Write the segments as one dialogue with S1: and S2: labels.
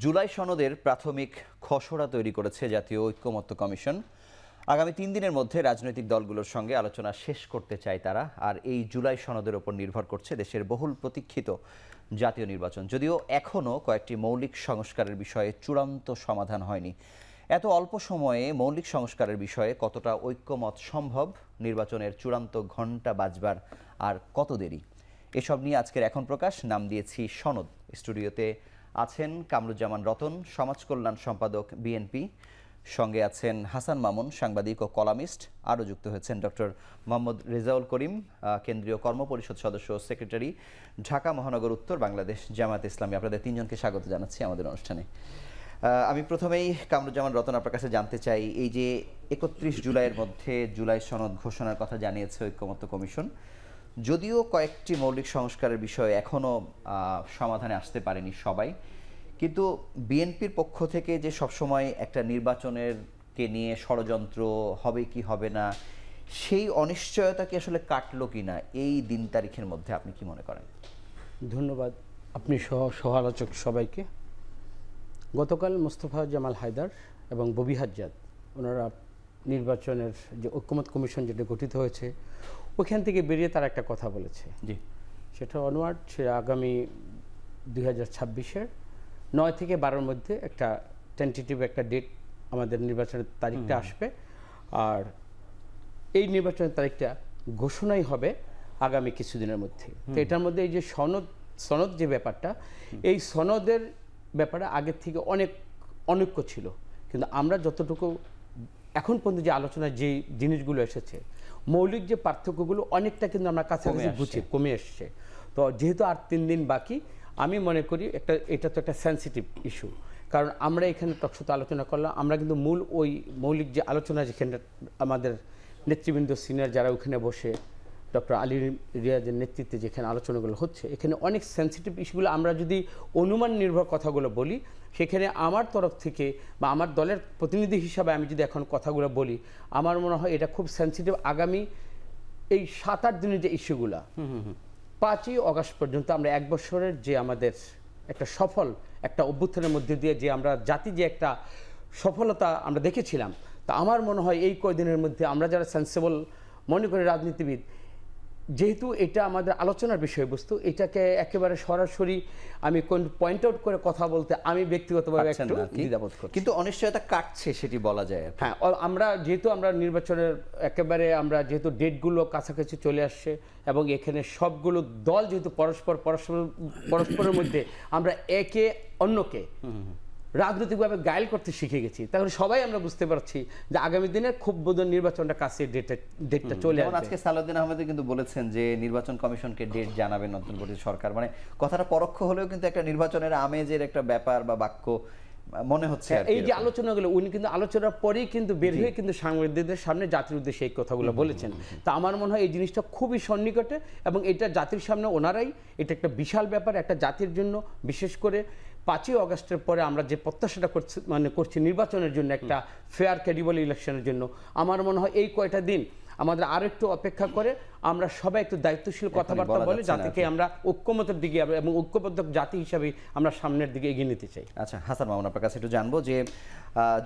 S1: জুলাই সনদের প্রাথমিক খসড়া তৈরি করেছে জাতীয় ঐক্যমত্য কমিশন। আগামী 3 দিনের মধ্যে রাজনৈতিক দলগুলোর সঙ্গে আলোচনা শেষ করতে চায় তারা। আর এই জুলাই সনদের ওপর নির্ভর করছে দেশের বহুল প্রতীক্ষিত জাতীয় নির্বাচন। যদিও এখনও কয়েকটি মৌলিক সংস্কারের বিষয়ে চূড়ান্ত সমাধান হয়নি। এত অল্প সময়ে মৌলিক সংস্কারের বিষয়ে কতটা ঐক্যমত সম্ভব, নির্বাচনের চূড়ান্ত ঘণ্টা বাজবার আর কত দেরি, এসব নিয়ে আজকের এখন প্রকাশ নাম দিয়েছি সনদ। স্টুডিওতে আছেন কামরুজ্জামান রতন, সমাজ কল্যাণ সম্পাদক বিএনপি, সঙ্গে আছেন হাসান মামুন, সাংবাদিক ও কলামিস্ট। আরও যুক্ত হয়েছেন ডক্টর মোহাম্মদ রেজাউল করিম, কেন্দ্রীয় কর্মপরিষদ সদস্য ও সেক্রেটারি, ঢাকা মহানগর উত্তর, বাংলাদেশ জামায়াতে ইসলামী। আপনাদের তিনজনকে স্বাগত জানাচ্ছি আমাদের অনুষ্ঠানে। আমি প্রথমেই কামরুজ্জামান রতন আপনার কাছে জানতে চাই, এই যে 31 জুলাইয়ের মধ্যে জুলাই সনদ ঘোষণার কথা জানিয়েছে ঐক্যমত্য কমিশন, যদিও কয়েকটি মৌলিক সংস্কারের বিষয়ে এখনও সমাধানে আসতে পারেনি সবাই, কিন্তু বিএনপির পক্ষ থেকে যে সবসময় একটা নির্বাচনেরকে নিয়ে ষড়যন্ত্র হবে কি হবে না, সেই অনিশ্চয়তা কি আসলে কাটলো কি না এই দিন তারিখের মধ্যে, আপনি কি মনে করেন?
S2: ধন্যবাদ আপনি সহ-আলোচক সবাইকে। গতকাল মোস্তফা জামাল হায়দার এবং ববি হাজ্জাদ ওনারা নির্বাচনের যে ঐক্যমত্য কমিশন যেটা গঠিত হয়েছে ওইখান থেকে বেরিয়ে তারা একটা কথা বলেছে,
S1: জি,
S2: সেটা অনওয়ার্ড, সে আগামী 2026-এর 9 থেকে 12-র মধ্যে একটা টেন্টেটিভ একটা ডেট আমাদের নির্বাচনের তারিখটা আসবে, আর এই নির্বাচনের তারিখটা ঘোষণাই হবে আগামী কিছুদিনের মধ্যে। তো এটার মধ্যে এই যে সনদ যে ব্যাপারটা, এই সনদের ব্যাপারে আগের থেকে অনেক অনৈক্য ছিল, কিন্তু আমরা যতটুকু এখন পর্যন্ত যে আলোচনায় যে জিনিসগুলো এসেছে, মৌলিক যে পার্থক্যগুলো অনেকটা কিন্তু আমরা কাছাকাছি বুঝি কমে এসছে। তো যেহেতু আর 3 দিন বাকি, আমি মনে করি এটা তো একটা সেন্সিটিভ ইস্যু, কারণ আমরা এখানে টকশোতে আলোচনা করলাম, আমরা কিন্তু ওই মৌলিক যে আলোচনা যেখানে আমাদের নেতৃবৃন্দ সিনিয়র যারা ওখানে বসে ডক্টর আলী রিয়াজের নেতৃত্বে যেখানে আলোচনাগুলো হচ্ছে, এখানে অনেক সেন্সিটিভ ইস্যুগুলো আমরা যদি অনুমান নির্ভর কথাগুলো বলি, সেখানে আমার তরফ থেকে বা আমার দলের প্রতিনিধি হিসাবে আমি যদি এখন কথাগুলো বলি, আমার মনে হয় এটা খুব সেন্সিটিভ। আগামী এই 7-8 দিনের যে ইস্যুগুলো, 5ই অগাস্ট পর্যন্ত আমরা 1 বছরের যে আমাদের একটা সফল একটা অভ্যুত্থানের মধ্যে দিয়ে যে আমরা জাতি যে একটা সফলতা আমরা দেখেছিলাম, তা আমার মনে হয় এই কয়দিনের মধ্যে আমরা যারা সেন্সেবল মনে করি রাজনীতিবিদ, যেহেতু এটা আমাদের আলোচনার বিষয়বস্তু, এটাকে একেবারে সরাসরি আমি কোন পয়েন্ট আউট করে কথা বলতে আমি ব্যক্তিগতভাবে একটু দ্বিধাবোধ করি।
S1: কিন্তু অনিশ্চয়তা কাটছে সেটি বলা যায়।
S2: হ্যাঁ, আমরা নির্বাচনের একেবারে আমরা যেহেতু ডেটগুলো কাছাকাছি চলে আসছে এবং এখানে সবগুলো দল যেহেতু পরস্পরের মধ্যে আমরা একে অন্যকে রাজনৈতিকভাবে গায়েল করতে শিখে গেছি, তাহলে সবাই আমরা বুঝতে পারছি যে আগামী দিনে খুব বোধহয় নির্বাচনটা কাছে ডেটটা চলে আসবে।
S1: আজকে সালাউদ্দিন আহমেদ কিন্তু বলেছেন যে নির্বাচন কমিশনকে ডেট জানাবেন নতুন গঠিত সরকার, মানে কথাটা পরোক্ষ হলেও কিন্তু একটা নির্বাচনের আমেজের একটা ব্যাপার বা বাক্য মনে হচ্ছে।
S2: এই যে আলোচনাগুলো, উনি কিন্তু আলোচনার পরেই কিন্তু বের হয়ে কিন্তু সাংবাদিকদের সামনে জাতির উদ্দেশ্যে এই কথাগুলো বলেছেন। তা আমার মনে হয় এই জিনিসটা খুবই সন্নিকটে এবং এটা জাতির সামনে ওনারাই, এটা একটা বিশাল ব্যাপার একটা জাতির জন্য, বিশেষ করে 5ই অগাস্টের পরে আমরা যে প্রত্যাশাটা করছি নির্বাচনের জন্য, একটা ফেয়ার ক্রেডিবল ইলেকশনের জন্য, আমার মনে হয় এই কয়টা দিন আমাদের আর একটু অপেক্ষা করে আমরা সবাই একটু দায়িত্বশীল কথাবার্তা বলে জাতিকে আমরা ঐক্যমতের দিকে এবং ঐক্যবদ্ধ জাতি হিসাবে আমরা সামনের দিকে এগিয়ে নিতে চাই।
S1: আচ্ছা হাসান মামুন, আপনার কাছে একটু জানবো যে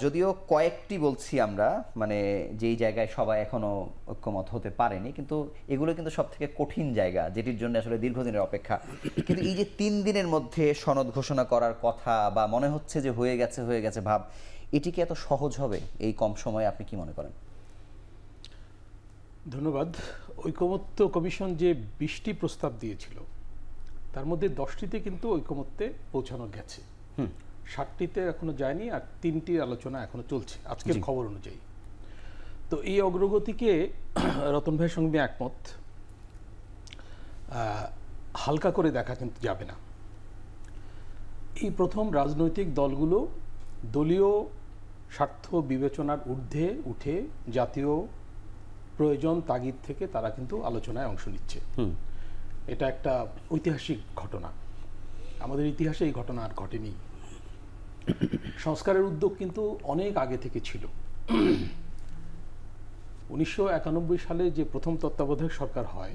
S1: যদিও কয়েকটি বলছি আমরা, মানে যেই জায়গায় সবাই এখনো ঐক্যমত হতে পারেনি, কিন্তু এগুলো কিন্তু সব থেকে কঠিন জায়গা, যেটির জন্য আসলে দীর্ঘদিনের অপেক্ষা। কিন্তু এই যে 3 দিনের মধ্যে সনদ ঘোষণা করার কথা বা মনে হচ্ছে যে হয়ে গেছে ভাব, এটি কি এত সহজ হবে এই কম সময়ে, আপনি কি মনে করেন?
S3: ধন্যবাদ। ঐকমত্য কমিশন যে 20টি প্রস্তাব দিয়েছিল তার মধ্যে 10টিতে কিন্তু ঐকমত্যে পৌঁছানো গেছে, 7টিতে এখনো যায়নি, আর 3টির আলোচনা এখনো চলছে আজকের খবর অনুযায়ী। তো এই অগ্রগতিকে রতন ভাইয়ের সঙ্গে একমত, হালকা করে দেখা কিন্তু যাবে না। এই প্রথম রাজনৈতিক দলগুলো দলীয় স্বার্থ বিবেচনার ঊর্ধ্বে উঠে জাতীয় প্রয়োজন তাগিদ থেকে তারা কিন্তু আলোচনায় অংশ নিচ্ছে। এটা একটা ঐতিহাসিক ঘটনা, আমাদের ইতিহাসে এই ঘটনা আর ঘটেনি। সংস্কারের উদ্যোগ কিন্তু অনেক আগে থেকে ছিল। 1991 সালে যে প্রথম তত্ত্বাবধায়ক সরকার হয়,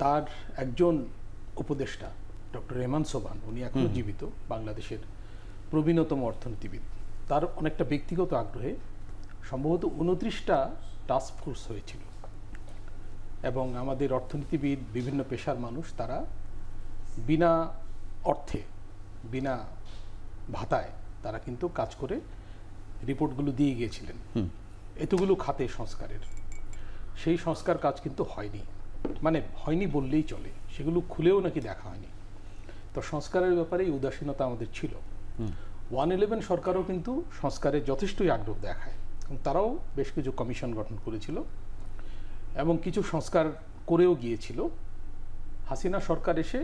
S3: তার একজন উপদেষ্টা ডক্টর রেহমান সোবহান, উনি এখনো জীবিত, বাংলাদেশের প্রবীণতম অর্থনীতিবিদ। তার অনেকটা ব্যক্তিগত আগ্রহে সম্ভবত 29টা টাস্ক ফোর্স হয়েছিল, এবং আমাদের অর্থনীতিবিদ, বিভিন্ন পেশার মানুষ, তারা বিনা অর্থে, বিনা ভাতায় তারা কিন্তু কাজ করে রিপোর্টগুলো দিয়ে গিয়েছিলেন এতগুলো খাতে সংস্কারের। সেই সংস্কার কাজ কিন্তু হয়নি, মানে হয়নি বললেই চলে, সেগুলো খুলেও নাকি দেখা হয়নি। তো সংস্কারের ব্যাপারে এই উদাসীনতা আমাদের ছিল। 111 সরকারও কিন্তু সংস্কারে যথেষ্টই আগ্রহ দেখায়, এবং তারাও বেশ কিছু কমিশন গঠন করেছিল এবং কিছু সংস্কার করেও গিয়েছিল। হাসিনা সরকার এসে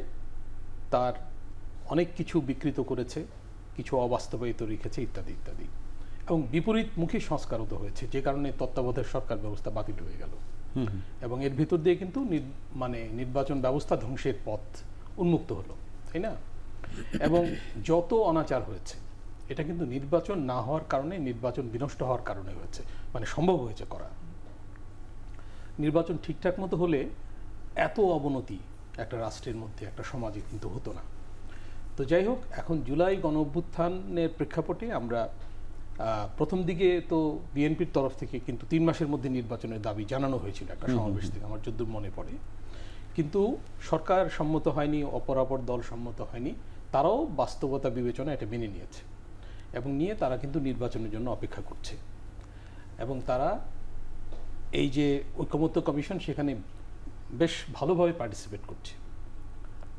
S3: তার অনেক কিছু বিকৃত করেছে, কিছু অবাস্তবায়িত রেখেছে, ইত্যাদি ইত্যাদি, এবং বিপরীতমুখী সংস্কারও তো হয়েছে, যে কারণে তত্ত্বাবধায়ক সরকার ব্যবস্থা বাতিল হয়ে গেল, এবং এর ভিতর দিয়ে কিন্তু মানে নির্বাচন ব্যবস্থা ধ্বংসের পথ উন্মুক্ত হলো, তাই না? এবং যত অনাচার হয়েছে, এটা কিন্তু নির্বাচন না হওয়ার কারণে, নির্বাচন বিনষ্ট হওয়ার কারণে হয়েছে, মানে সম্ভব হয়েছে করা। নির্বাচন ঠিকঠাক মতো হলে এত অবনতি একটা রাষ্ট্রের মধ্যে, একটা সমাজে কিন্তু হতো না। তো যাই হোক, এখন জুলাই গণ অভ্যুত্থানের প্রেক্ষাপটে আমরা প্রথম দিকে তো বিএনপির তরফ থেকে কিন্তু 3 মাসের মধ্যে নির্বাচনের দাবি জানানো হয়েছিল একটা সমাবেশ থেকে, আমার যদ্দূর মনে পড়ে, কিন্তু সরকার সম্মত হয়নি, অপরাপর দল সম্মত হয়নি, তারাও বাস্তবতা বিবেচনা এটা মেনে নিয়েছে, এবং নিয়ে তারা কিন্তু নির্বাচনের জন্য অপেক্ষা করছে। এবং তারা এই যে ঐকমত্য কমিশন, সেখানে বেশ ভালোভাবে পার্টিসিপেট করছে,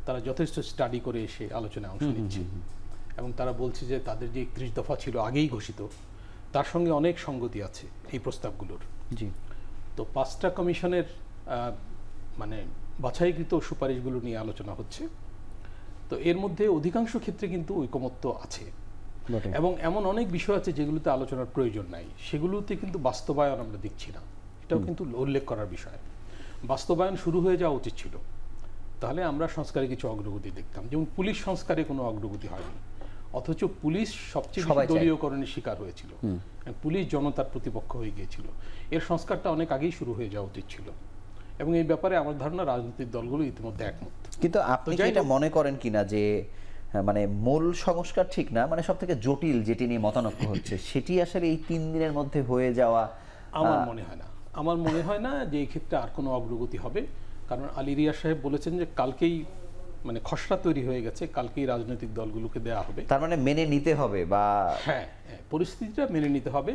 S3: তারা যথেষ্ট স্টাডি করে এসে আলোচনায় অংশ নিচ্ছে, এবং তারা বলছে যে তাদের যে 31 দফা ছিল আগেই ঘোষিত, তার সঙ্গে অনেক সঙ্গতি আছে এই প্রস্তাবগুলোর।
S1: জি।
S3: তো 5টা কমিশনের মানে বাছাইকৃত সুপারিশগুলো নিয়ে আলোচনা হচ্ছে। তো এর মধ্যে অধিকাংশ ক্ষেত্রে কিন্তু ঐকমত্য আছে, এবং এমন অনেক বিষয় আছে যেগুলোতে আলোচনার প্রয়োজন নাই, সেগুলোতে কিন্তু বাস্তবায়ন আমরা দেখছি না, এটাও কিন্তু উল্লেখ করার বিষয়। বাস্তবায়ন শুরু হয়ে যাওয়া উচিত ছিল, তাহলে আমরা সংস্কারে কিছু অগ্রগতি দেখতাম। যেমন পুলিশ সংস্কারে কোনো অগ্রগতি হয়নি, অথচ পুলিশ সবচেয়ে বেশি দলীয়করণের শিকার হয়েছিল, পুলিশ জনতার প্রতিপক্ষ হয়ে গিয়েছিল। এর সংস্কারটা অনেক আগেই শুরু হয়ে যাওয়া উচিত ছিল, এবং এই ব্যাপারে আমার ধারণা রাজনৈতিক দলগুলো ইতিমধ্যে একমত।
S1: কিন্তু আপনি কি এটা মনে করেন কিনা যে মানে মূল সংস্কার ঠিক না, মানে সব থেকে জটিল যেটি নিয়ে মতানৈক্য হচ্ছে সেটি আসলে এই 3 দিনের মধ্যে হয়ে যাওয়া?
S3: আমার মনে হয় না, আমার মনে হয় না যে এই ক্ষেত্রে আর কোনো অগ্রগতি হবে, কারণ আলী রিয়াজ সাহেব বলেছেন যে কালকেই মানে খসড়া তৈরি হয়ে গেছে, কালকেই রাজনৈতিক দলগুলোকে দেওয়া হবে।
S1: তার মানে মেনে নিতে হবে, বা
S3: হ্যাঁ, পরিস্থিতিটা মেনে নিতে হবে,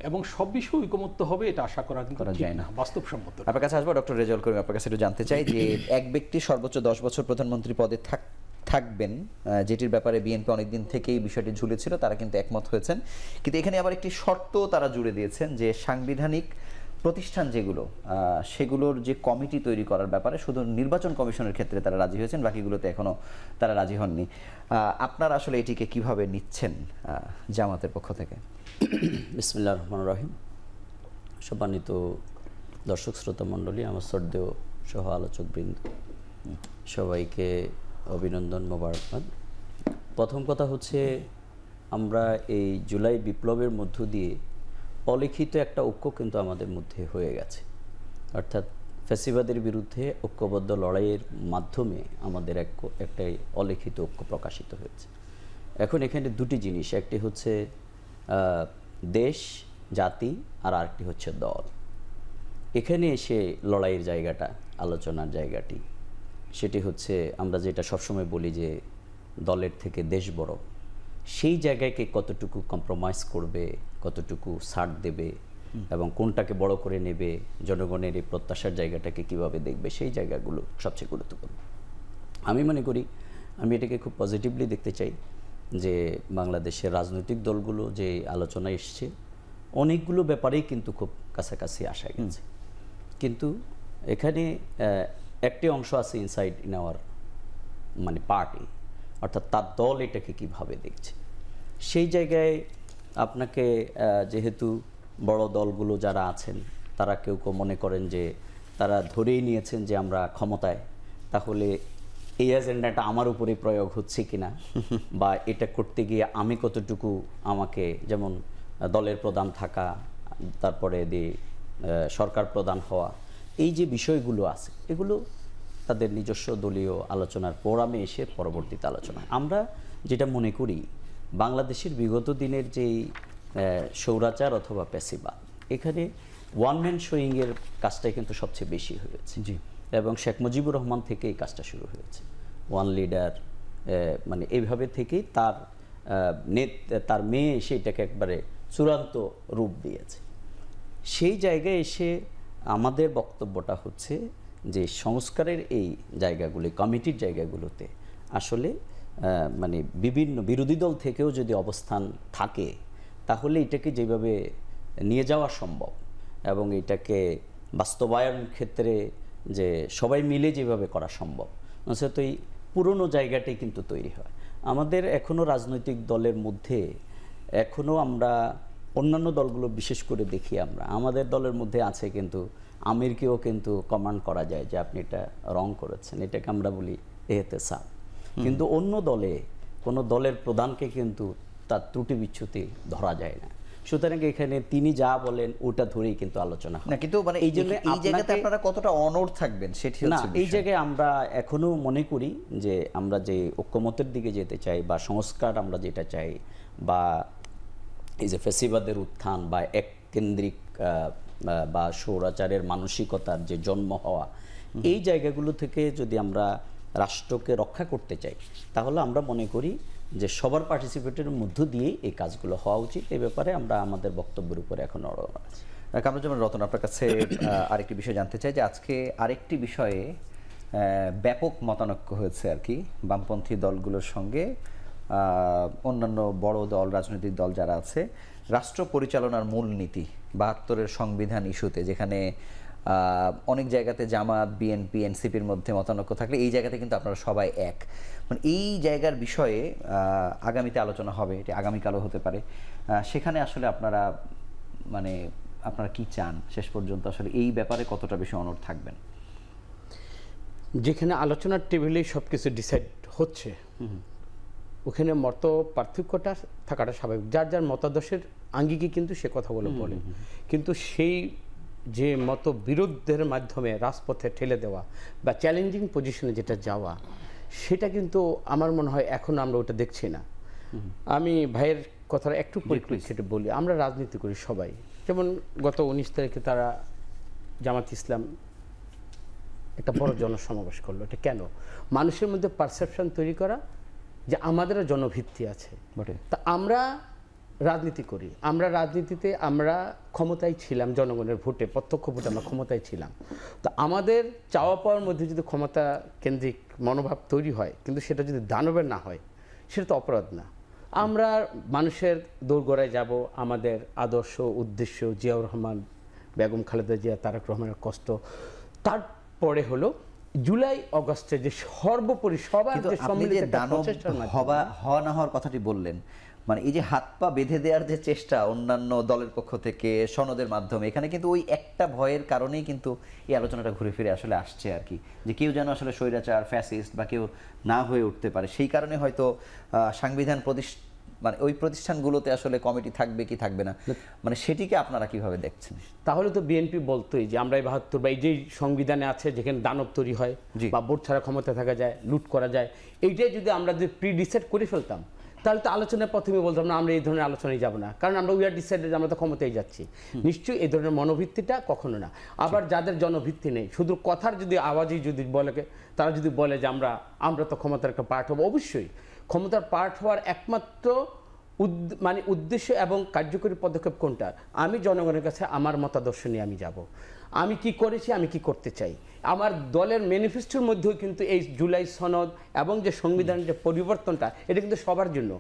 S3: এবং সব বিষয়ে ঐকমত্য হবে, এটা আশা করা কিন্তু ঠিক না, বাস্তবসম্মত।
S1: আপনার কাছে আসবো ডক্টর রেজাউল করিম, আপনার কাছে একটু জানতে চাই যে এক ব্যক্তি সর্বোচ্চ 10 বছর প্রধানমন্ত্রী পদে থাকবেন, যেটির ব্যাপারে বিএনপি অনেকদিন থেকেই বিষয়টি ঝুলেছিল, তারা কিন্তু একমত হয়েছেন, কিন্তু এখানে আবার একটি শর্ত তারা জুড়ে দিয়েছেন যে সাংবিধানিক প্রতিষ্ঠান যেগুলো, সেগুলোর যে কমিটি তৈরি করার ব্যাপারে শুধু নির্বাচন কমিশনের ক্ষেত্রে তারা রাজি হয়েছেন, বাকিগুলোতে এখনো তারা রাজি হননি। আপনারা আসলে এটিকে কিভাবে নিচ্ছেন জামাতের পক্ষ থেকে?
S4: বিসমিল্লাহির রহমানির রহিম। সম্মানিত দর্শক শ্রোতা মণ্ডলী, আমার শ্রদ্ধেয় সহ আলোচকবৃন্দ, সবাইকে অভিনন্দন, মোবারকবাদ। প্রথম কথা হচ্ছে, আমরা এই জুলাই বিপ্লবের মধ্য দিয়ে অলিখিত একটা ঐক্য কিন্তু আমাদের মধ্যে হয়ে গেছে, অর্থাৎ ফ্যাসিবাদের বিরুদ্ধে ঐক্যবদ্ধ লড়াইয়ের মাধ্যমে আমাদের একটাই অলিখিত ঐক্য প্রকাশিত হয়েছে। এখন এখানে দুটি জিনিস, একটি হচ্ছে দেশ, জাতি, আর আরেকটি হচ্ছে দল। এখানে এসে লড়াইয়ের জায়গাটা, আলোচনার জায়গাটি, সেটি হচ্ছে আমরা যেটা সবসময় বলি যে দলের থেকে দেশ বড়, সেই জায়গাকে কতটুকু কম্প্রোমাইজ করবে, কতটুকু ছাড় দেবে, এবং কোনটাকে বড় করে নেবে, জনগণের এই প্রত্যাশার জায়গাটাকে কিভাবে দেখবে, সেই জায়গাগুলো সবচেয়ে গুরুত্বপূর্ণ। আমি মনে করি, আমি এটাকে খুব পজিটিভলি দেখতে চাই যে বাংলাদেশের রাজনৈতিক দলগুলো যে আলোচনায় এসছে, অনেকগুলো ব্যাপারেই কিন্তু খুব কাছাকাছি আসা গেছে, কিন্তু এখানে একটি অংশ আছে ইনসাইড ইন আওয়ার মানে পার্টি, অর্থাৎ তার দল এটাকে কিভাবে দেখছে। সেই জায়গায় আপনাকে যেহেতু বড় দলগুলো যারা আছেন, তারা কেউ কেউ মনে করেন যে তারা ধরেই নিয়েছেন যে আমরা ক্ষমতায়, তাহলে এই এজেন্ডাটা আমার উপরে প্রয়োগ হচ্ছে কিনা, বা এটা করতে গিয়ে আমি কতটুকু, আমাকে যেমন দলের প্রধান থাকা, তারপরে সরকার প্রধান হওয়া, এই যে বিষয়গুলো আছে, এগুলো তাদের নিজস্ব দলীয় আলোচনার ফোরামে এসে পরবর্তীতে আলোচনা। আমরা যেটা মনে করি বাংলাদেশের বিগত দিনের যেই স্বৈরাচার অথবা প্যাসিবাদ, এখানে ওয়ান ম্যান শোয়িংয়ের কাজটাই কিন্তু সবচেয়ে বেশি হয়েছে।
S1: জি।
S4: এবং শেখ মুজিবুর রহমান থেকে এই কাজটা শুরু হয়েছে। ওয়ান লিডার মানে এইভাবে থেকেই তার মেয়ে এসে এটাকে একবারে চূড়ান্ত রূপ দিয়েছে। সেই জায়গায় এসে আমাদের বক্তব্যটা হচ্ছে যে সংস্কারের এই জায়গাগুলি, কমিটির জায়গাগুলোতে আসলে মানে বিভিন্ন বিরোধী দল থেকেও যদি অবস্থান থাকে তাহলে এটাকে যেভাবে নিয়ে যাওয়া সম্ভব এবং এটাকে বাস্তবায়ন ক্ষেত্রে যে সবাই মিলে যেভাবে করা সম্ভব, তো এই পুরনো জায়গাটাই কিন্তু তৈরি হয়। আমাদের এখনও রাজনৈতিক দলের মধ্যে এখনও আমরা অন্যান্য দলগুলো বিশেষ করে দেখি, আমাদের দলের মধ্যে আছে কিন্তু আমিরকেও কিন্তু কমান্ড করা যায় যে আপনি এটা রং করেছেন, এটাকে আমরা বলি এহতেসাব। কিন্তু অন্য দলে কোনো দলের প্রধানকে কিন্তু তার ত্রুটি বিচ্যুতি ধরা যায় না। সুতরাং এখানে তিনি যা বলেন ওটা ধরেই কিন্তু আলোচনা হয়
S1: না, কিন্তু মানে এই জন্য এই জায়গাতে আপনারা কতটা অনড় থাকবেন সেটি
S4: না,
S1: হচ্ছে
S4: এই জায়গায় আমরা এখনো মনে করি যে আমরা যে ঐক্যমতের দিকে যেতে চাই বা সংস্কার আমরা যেটা চাই বা এই যে ফ্যাসিবাদের উত্থান বা এক কেন্দ্রিক বা স্বৈরাচারের মানসিকতার যে জন্ম হওয়া, এই জায়গাগুলো থেকে যদি আমরা রাষ্ট্রকে রক্ষা করতে চাই তাহলে আমরা মনে করি যে সবার পার্টিসিপেটের মধ্য দিয়েই এই কাজগুলো হওয়া উচিত। এই ব্যাপারে আমরা আমাদের বক্তব্যের উপরে এখন অড় আছি।
S1: কামরুজ্জামান রতন, আপনার কাছে আরেকটি বিষয় জানতে চাই যে আজকে আরেকটি বিষয়ে ব্যাপক মতানৈক্য হয়েছে আর কি বামপন্থী দলগুলোর সঙ্গে অন্যান্য বড় দল, রাজনৈতিক দল যারা আছে, রাষ্ট্র পরিচালনার মূলনীতি ৭২-এর সংবিধান ইস্যুতে, যেখানে অনেক জায়গাতে জামাত, বিএনপি, এনসিপির মধ্যে মতানৈক্য থাকলে এই জায়গাতে কিন্তু আপনারা সবাই এক। মানে এই জায়গার বিষয়ে আগামীতে আলোচনা হবে, এটি আগামীকালও হতে পারে। সেখানে আসলে আপনারা কি চান শেষ পর্যন্ত, আসলে এই ব্যাপারে কতটা বেশি অনড় থাকবেন?
S2: যেখানে আলোচনার টেবিলেই সব কিছু ডিসাইড হচ্ছে ওখানে মত পার্থক্যটা থাকাটা স্বাভাবিক। যার যার মতাদর্শের আঙ্গিকে কিন্তু সে কথাগুলো বলে, কিন্তু সেই যে মত বিরোধের মাধ্যমে রাজপথে ঠেলে দেওয়া বা চ্যালেঞ্জিং পজিশনে যেটা যাওয়া, সেটা কিন্তু আমার মনে হয় এখন আমরা ওটা দেখছি না। আমি ভাইয়ের কথাটা একটু পরিপ্রেক্ষিতে বলি। আমরা রাজনীতি করি সবাই, যেমন গত 19 তারিখে তারা জামাত ইসলাম একটা বড় জনসমাবেশ করলো। এটা কেন? মানুষের মধ্যে পারসেপশন তৈরি করা যে আমাদেরও জনভিত্তি আছে। তা আমরা রাজনীতি করি, আমরা রাজনীতিতে আমরা ক্ষমতায় ছিলাম, জনগণের ভোটে, প্রত্যক্ষ ভোটে আমরা ক্ষমতায় ছিলাম। তো আমাদের চাওয়া পাওয়ার মধ্যে যদি ক্ষমতা কেন্দ্রিক মনোভাব তৈরি হয়, কিন্তু সেটা যদি দানবের না হয়, সেটা তো অপরাধ না। আমরা মানুষের দোরগোড়ায় যাব, আমাদের আদর্শ উদ্দেশ্য, জিয়াউর রহমান, বেগম খালেদা জিয়া, তারেক রহমানের কষ্ট, তারপরে হলো জুলাই অগস্টে যে সর্বোপরি সবার যে সম্মিলিত প্রচেষ্টার মাধ্যমে
S1: হওয়া না হওয়ার কথাটি বললেন, মানে এই যে হাত পা বেঁধে দেওয়ার যে চেষ্টা অন্যান্য দলের পক্ষ থেকে সনদের মাধ্যমে, এখানে কিন্তু ওই একটা ভয়ের কারণেই কিন্তু এই আলোচনাটা ঘুরে ফিরে আসলে আসছে আর কি, যে কেউ যেন আসলে স্বৈরাচার, ফ্যাসিস্ট বা কেউ না হয়ে উঠতে পারে। সেই কারণে হয়তো সাংবিধান মানে ওই প্রতিষ্ঠানগুলোতে আসলে কমিটি থাকবে কি থাকবে না, মানে সেটিকে আপনারা কিভাবে দেখছেন?
S2: তাহলে তো বিএনপি বলতোই যে আমরা ৭২ বা এই যে সংবিধানে আছে যেখানে দানব তৈরি হয় বা ভোট ছাড়া ক্ষমতা থাকা যায়, লুট করা যায়, এইটাই যদি আমরা যদি প্রি-ডিসাইড করে ফেলতাম তাহলে তো আলোচনায় প্রথমে বলতাম না আমরা এই ধরনের আলোচনায় যাব না, কারণ আমরা উই আর ডিসাইডেড আমরা তো ক্ষমতায় যাচ্ছি। নিশ্চয়ই এই ধরনের মনোভিত্তিটা কখনো না। আবার যাদের জনভিত্তি নেই, শুধু কথার যদি আওয়াজই যদি বলে, তারা যদি বলে যে আমরা তো ক্ষমতার একটা পার্ট হবো, অবশ্যই ক্ষমতার পার্ট হওয়ার একমাত্র মানে উদ্দেশ্য এবং কার্যকরী পদক্ষেপ কোনটা? আমি জনগণের কাছে আমার মতাদর্শ নিয়ে আমি যাব, আমি কি করেছি, আমি কি করতে চাই। আমার দলের ম্যানিফেস্টোর মধ্যেও কিন্তু এই জুলাই সনদ এবং যে সংবিধানের যে পরিবর্তনটা, এটা কিন্তু সবার জন্য।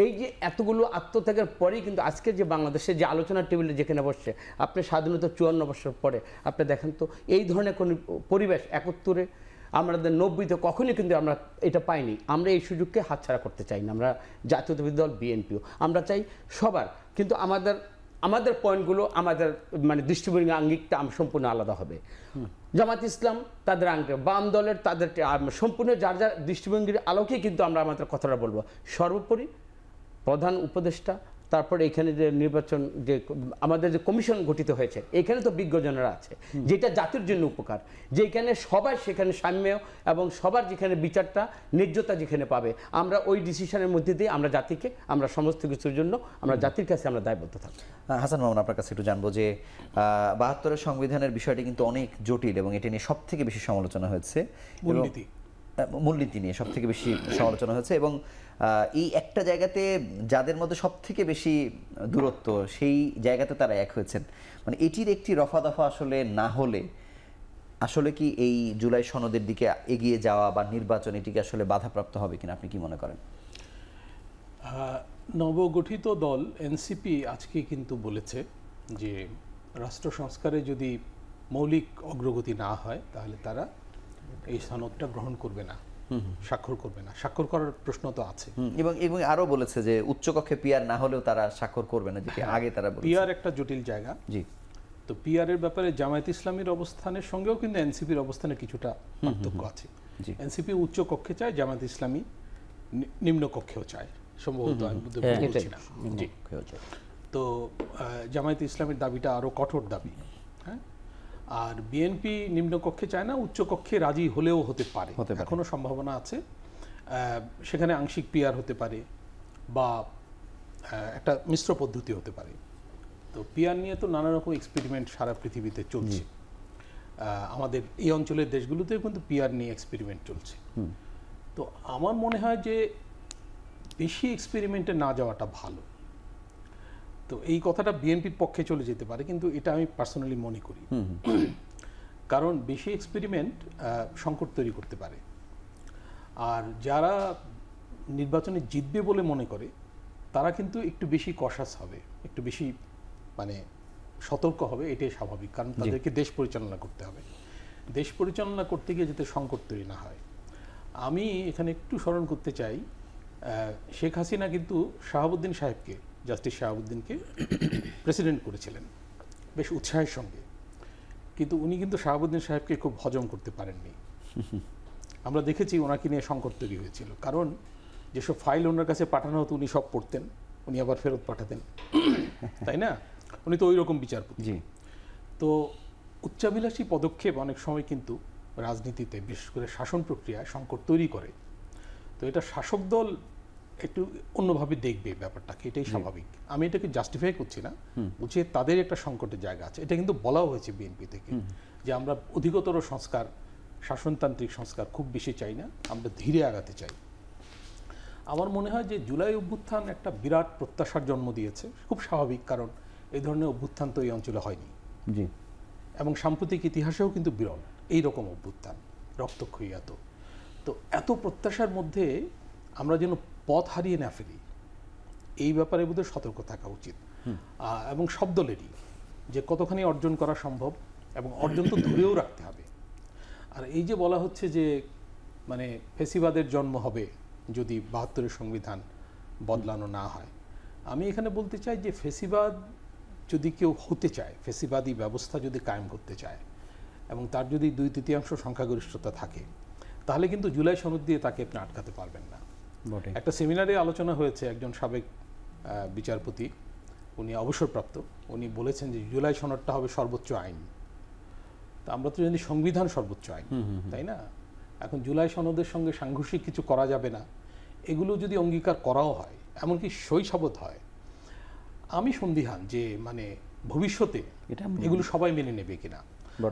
S2: এই যে এতগুলো আত্মত্যাগের পরেই কিন্তু আজকে যে বাংলাদেশের যে আলোচনার টেবিলে যেখানে বসছে, আপনি স্বাধীনতা 54 বছর পরে আপনি দেখেন তো এই ধরনের কোনো পরিবেশ 71-এ আমাদের 90-তে কখনই কিন্তু আমরা এটা পাইনি। আমরা এই সুযোগকে হাতছাড়া করতে চাই না। আমরা জাতীয়তাবাদী দল বিএনপিও আমরা চাই সবার, কিন্তু আমাদের পয়েন্টগুলো, আমাদের মানে দৃষ্টিভঙ্গি আঙ্গিকটা সম্পূর্ণ আলাদা হবে। জামাত ইসলাম তাদের আঙ্গিক, বাম দলের তাদের সম্পূর্ণ যার যার দৃষ্টিভঙ্গির আলোকেই কিন্তু আমরা আমাদের কথাটা বলবো। সর্বোপরি প্রধান উপদেষ্টা তারপরে এখানে যে নির্বাচন যে আমাদের যে কমিশন গঠিত হয়েছে, এখানে তো বিজ্ঞজনেরা আছে, যেটা জাতির জন্য উপকার, যেখানে সবাই সেখানে সাম্য এবং সবার যেখানে বিচারটা ন্যায্যতা যেখানে পাবে, আমরা ওই ডিসিশনের মধ্যে দিয়ে আমরা জাতিকে, আমরা সমস্ত কিছুর জন্য আমরা জাতির কাছে আমরা দায়বদ্ধ থাকবো।
S1: হাসান মামুন, আপনার কাছে একটু জানবো যে ৭২-এর সংবিধানের বিষয়টি কিন্তু অনেক জটিল এবং এটি নিয়ে সব থেকে বেশি সমালোচনা হয়েছে, মূলনীতি নিয়ে সব থেকে বেশি সমালোচনা হয়েছে, এবং এই একটা জায়গাতে যাদের মধ্যে সব থেকে বেশি দূরত্ব সেই জায়গাতে তারা এক হয়েছেন। মানে এটির একটি রফা দফা আসলে না হলে আসলে কি এই জুলাই সনদের দিকে এগিয়ে যাওয়া বা নির্বাচন এটিকে আসলে বাধাপ্রাপ্ত হবে কিনা, আপনি কি মনে করেন?
S3: নবগঠিত দল এনসিপি আজকে কিন্তু বলেছে যে রাষ্ট্র সংস্কারে যদি মৌলিক অগ্রগতি না হয় তাহলে তারা এই সনদটা গ্রহণ করবে না, স্বাক্ষর করবে না। স্বাক্ষর করার প্রশ্ন তো আছে,
S1: এবং আরো বলেছে যে উচ্চকক্ষে পিআর না হলেও তারা স্বাক্ষর করবে না, যেটি আগে তারা বলেছে।
S3: পিআর একটা জটিল জায়গা।
S1: জি,
S3: তো পিআর এর ব্যাপারে জামায়াত ইসলামীর অবস্থানের সঙ্গেও কিন্তু এনসিপির অবস্থানে কিছুটা পার্থক্য আছে। এনসিপি উচ্চ কক্ষে চায়, জামায়াত ইসলামী নিম্ন কক্ষেও চায় সম্ভবত, আমি বলছি না। জি, তো জামায়াত ইসলামীর দাবিটা আরো কঠোর দাবি, হ্যাঁ। আর বিএনপি নিম্ন কক্ষে চায় না, উচ্চ কক্ষে রাজি হলেও হতে পারে, এখনো সম্ভাবনা আছে। সেখানে আংশিক পিআর হতে পারে বা একটা মিশ্র পদ্ধতি হতে পারে। তো পিআর নিয়ে তো নানা রকম এক্সপেরিমেন্ট সারা পৃথিবীতে চলছে, আমাদের এই অঞ্চলের দেশগুলোতেও কিন্তু পিআর নিয়ে এক্সপেরিমেন্ট চলছে। তো আমার মনে হয় যে বেশি এক্সপেরিমেন্টে না যাওয়াটা ভালো। তো এই কথাটা বিএনপির পক্ষে চলে যেতে পারে, কিন্তু এটা আমি পার্সোনালি মনে করি, কারণ বেশি এক্সপেরিমেন্ট সংকট তৈরি করতে পারে। আর যারা নির্বাচনে জিতবে বলে মনে করে তারা কিন্তু একটু বেশি কশাস হবে, একটু বেশি মানে সতর্ক হবে, এটাই স্বাভাবিক, কারণ তাদেরকে দেশ পরিচালনা করতে হবে। দেশ পরিচালনা করতে গিয়ে যাতে সংকট তৈরি না হয়। আমি এখানে একটু স্মরণ করতে চাই, শেখ হাসিনা কিন্তু শাহাবুদ্দিন সাহেবকে, জাস্টিস শাহাবুদ্দিনকে প্রেসিডেন্ট করেছিলেন বেশ উৎসাহের সঙ্গে, কিন্তু উনি কিন্তু শাহাবুদ্দিন সাহেবকে খুব হজম করতে পারেননি। আমরা দেখেছি ওনাকে নিয়ে সংকট তৈরি হয়েছিল, কারণ যেসব ফাইল ওনার কাছে পাঠানো হতো উনি সব পড়তেন, উনি আবার ফেরত পাঠাতেন, তাই না? উনি তো ওই রকম বিচারপতি। তো উচ্চাভিলাষী পদক্ষেপ অনেক সময় কিন্তু রাজনীতিতে, বিশেষ করে শাসন প্রক্রিয়ায় সংকট তৈরি করে। তো এটা শাসক দল একটু অন্যভাবে দেখবে ব্যাপারটাকে, এটাই স্বাভাবিক। আমি এটাকে জাস্টিফাই করছি না, বলছি তাদের একটা সংকটের জায়গা আছে। এটা কিন্তু বলাও হয়েছে বিএনপি থেকে যে আমরা অধিকতর সংস্কার, শাসনতান্ত্রিক সংস্কার খুব বেশি চাই না, আমরা ধীরে আগাতে চাই। আমার মনে হয় যে জুলাই অভ্যুত্থান একটা বিরাট প্রত্যাশার জন্ম দিয়েছে, খুব স্বাভাবিক, কারণ এই ধরনের অভ্যুত্থান তো এই অঞ্চলে হয়নি, এবং সাম্প্রতিক ইতিহাসেও কিন্তু বিরল এই রকম অভ্যুত্থান, রক্তক্ষয়ী এত। তো এত প্রত্যাশার মধ্যে আমরা যেন পথ হারিয়ে না ফেলি, এই ব্যাপারে বোধহয় সতর্ক থাকা উচিত, এবং সব দলেরই, যে কতখানি অর্জন করা সম্ভব, এবং অর্জন তো ধরেও রাখতে হবে। আর এই যে বলা হচ্ছে যে মানে ফেসিবাদের জন্ম হবে যদি ৭২-এর সংবিধান বদলানো না হয়, আমি এখানে বলতে চাই যে ফেসিবাদ যদি কেউ হতে চায়, ফেসিবাদী ব্যবস্থা যদি কায়েম করতে চায়, এবং তার যদি ২/৩ সংখ্যাগরিষ্ঠতা থাকে, তাহলে কিন্তু জুলাই সনদ দিয়ে তাকে আপনি আটকাতে পারবেন না। একটা সেমিনারে আলোচনা হয়েছে, একজন সাবেক বিচারপতি, উনি অবসরপ্রাপ্ত, উনি বলেছেন যে জুলাই সনদটা হবে সর্বোচ্চ আইন। তা আমরা তো জানি সংবিধান সর্বোচ্চ আইন, তাই না? এখন জুলাই সনদের সঙ্গে সাংঘর্ষিক কিছু করা যাবে না, এগুলো যদি অঙ্গীকার করাও হয়, এমনকি সই সাবত হয়, আমি সন্দিহান যে মানে ভবিষ্যতে এগুলো সবাই মেনে নেবে কিনা।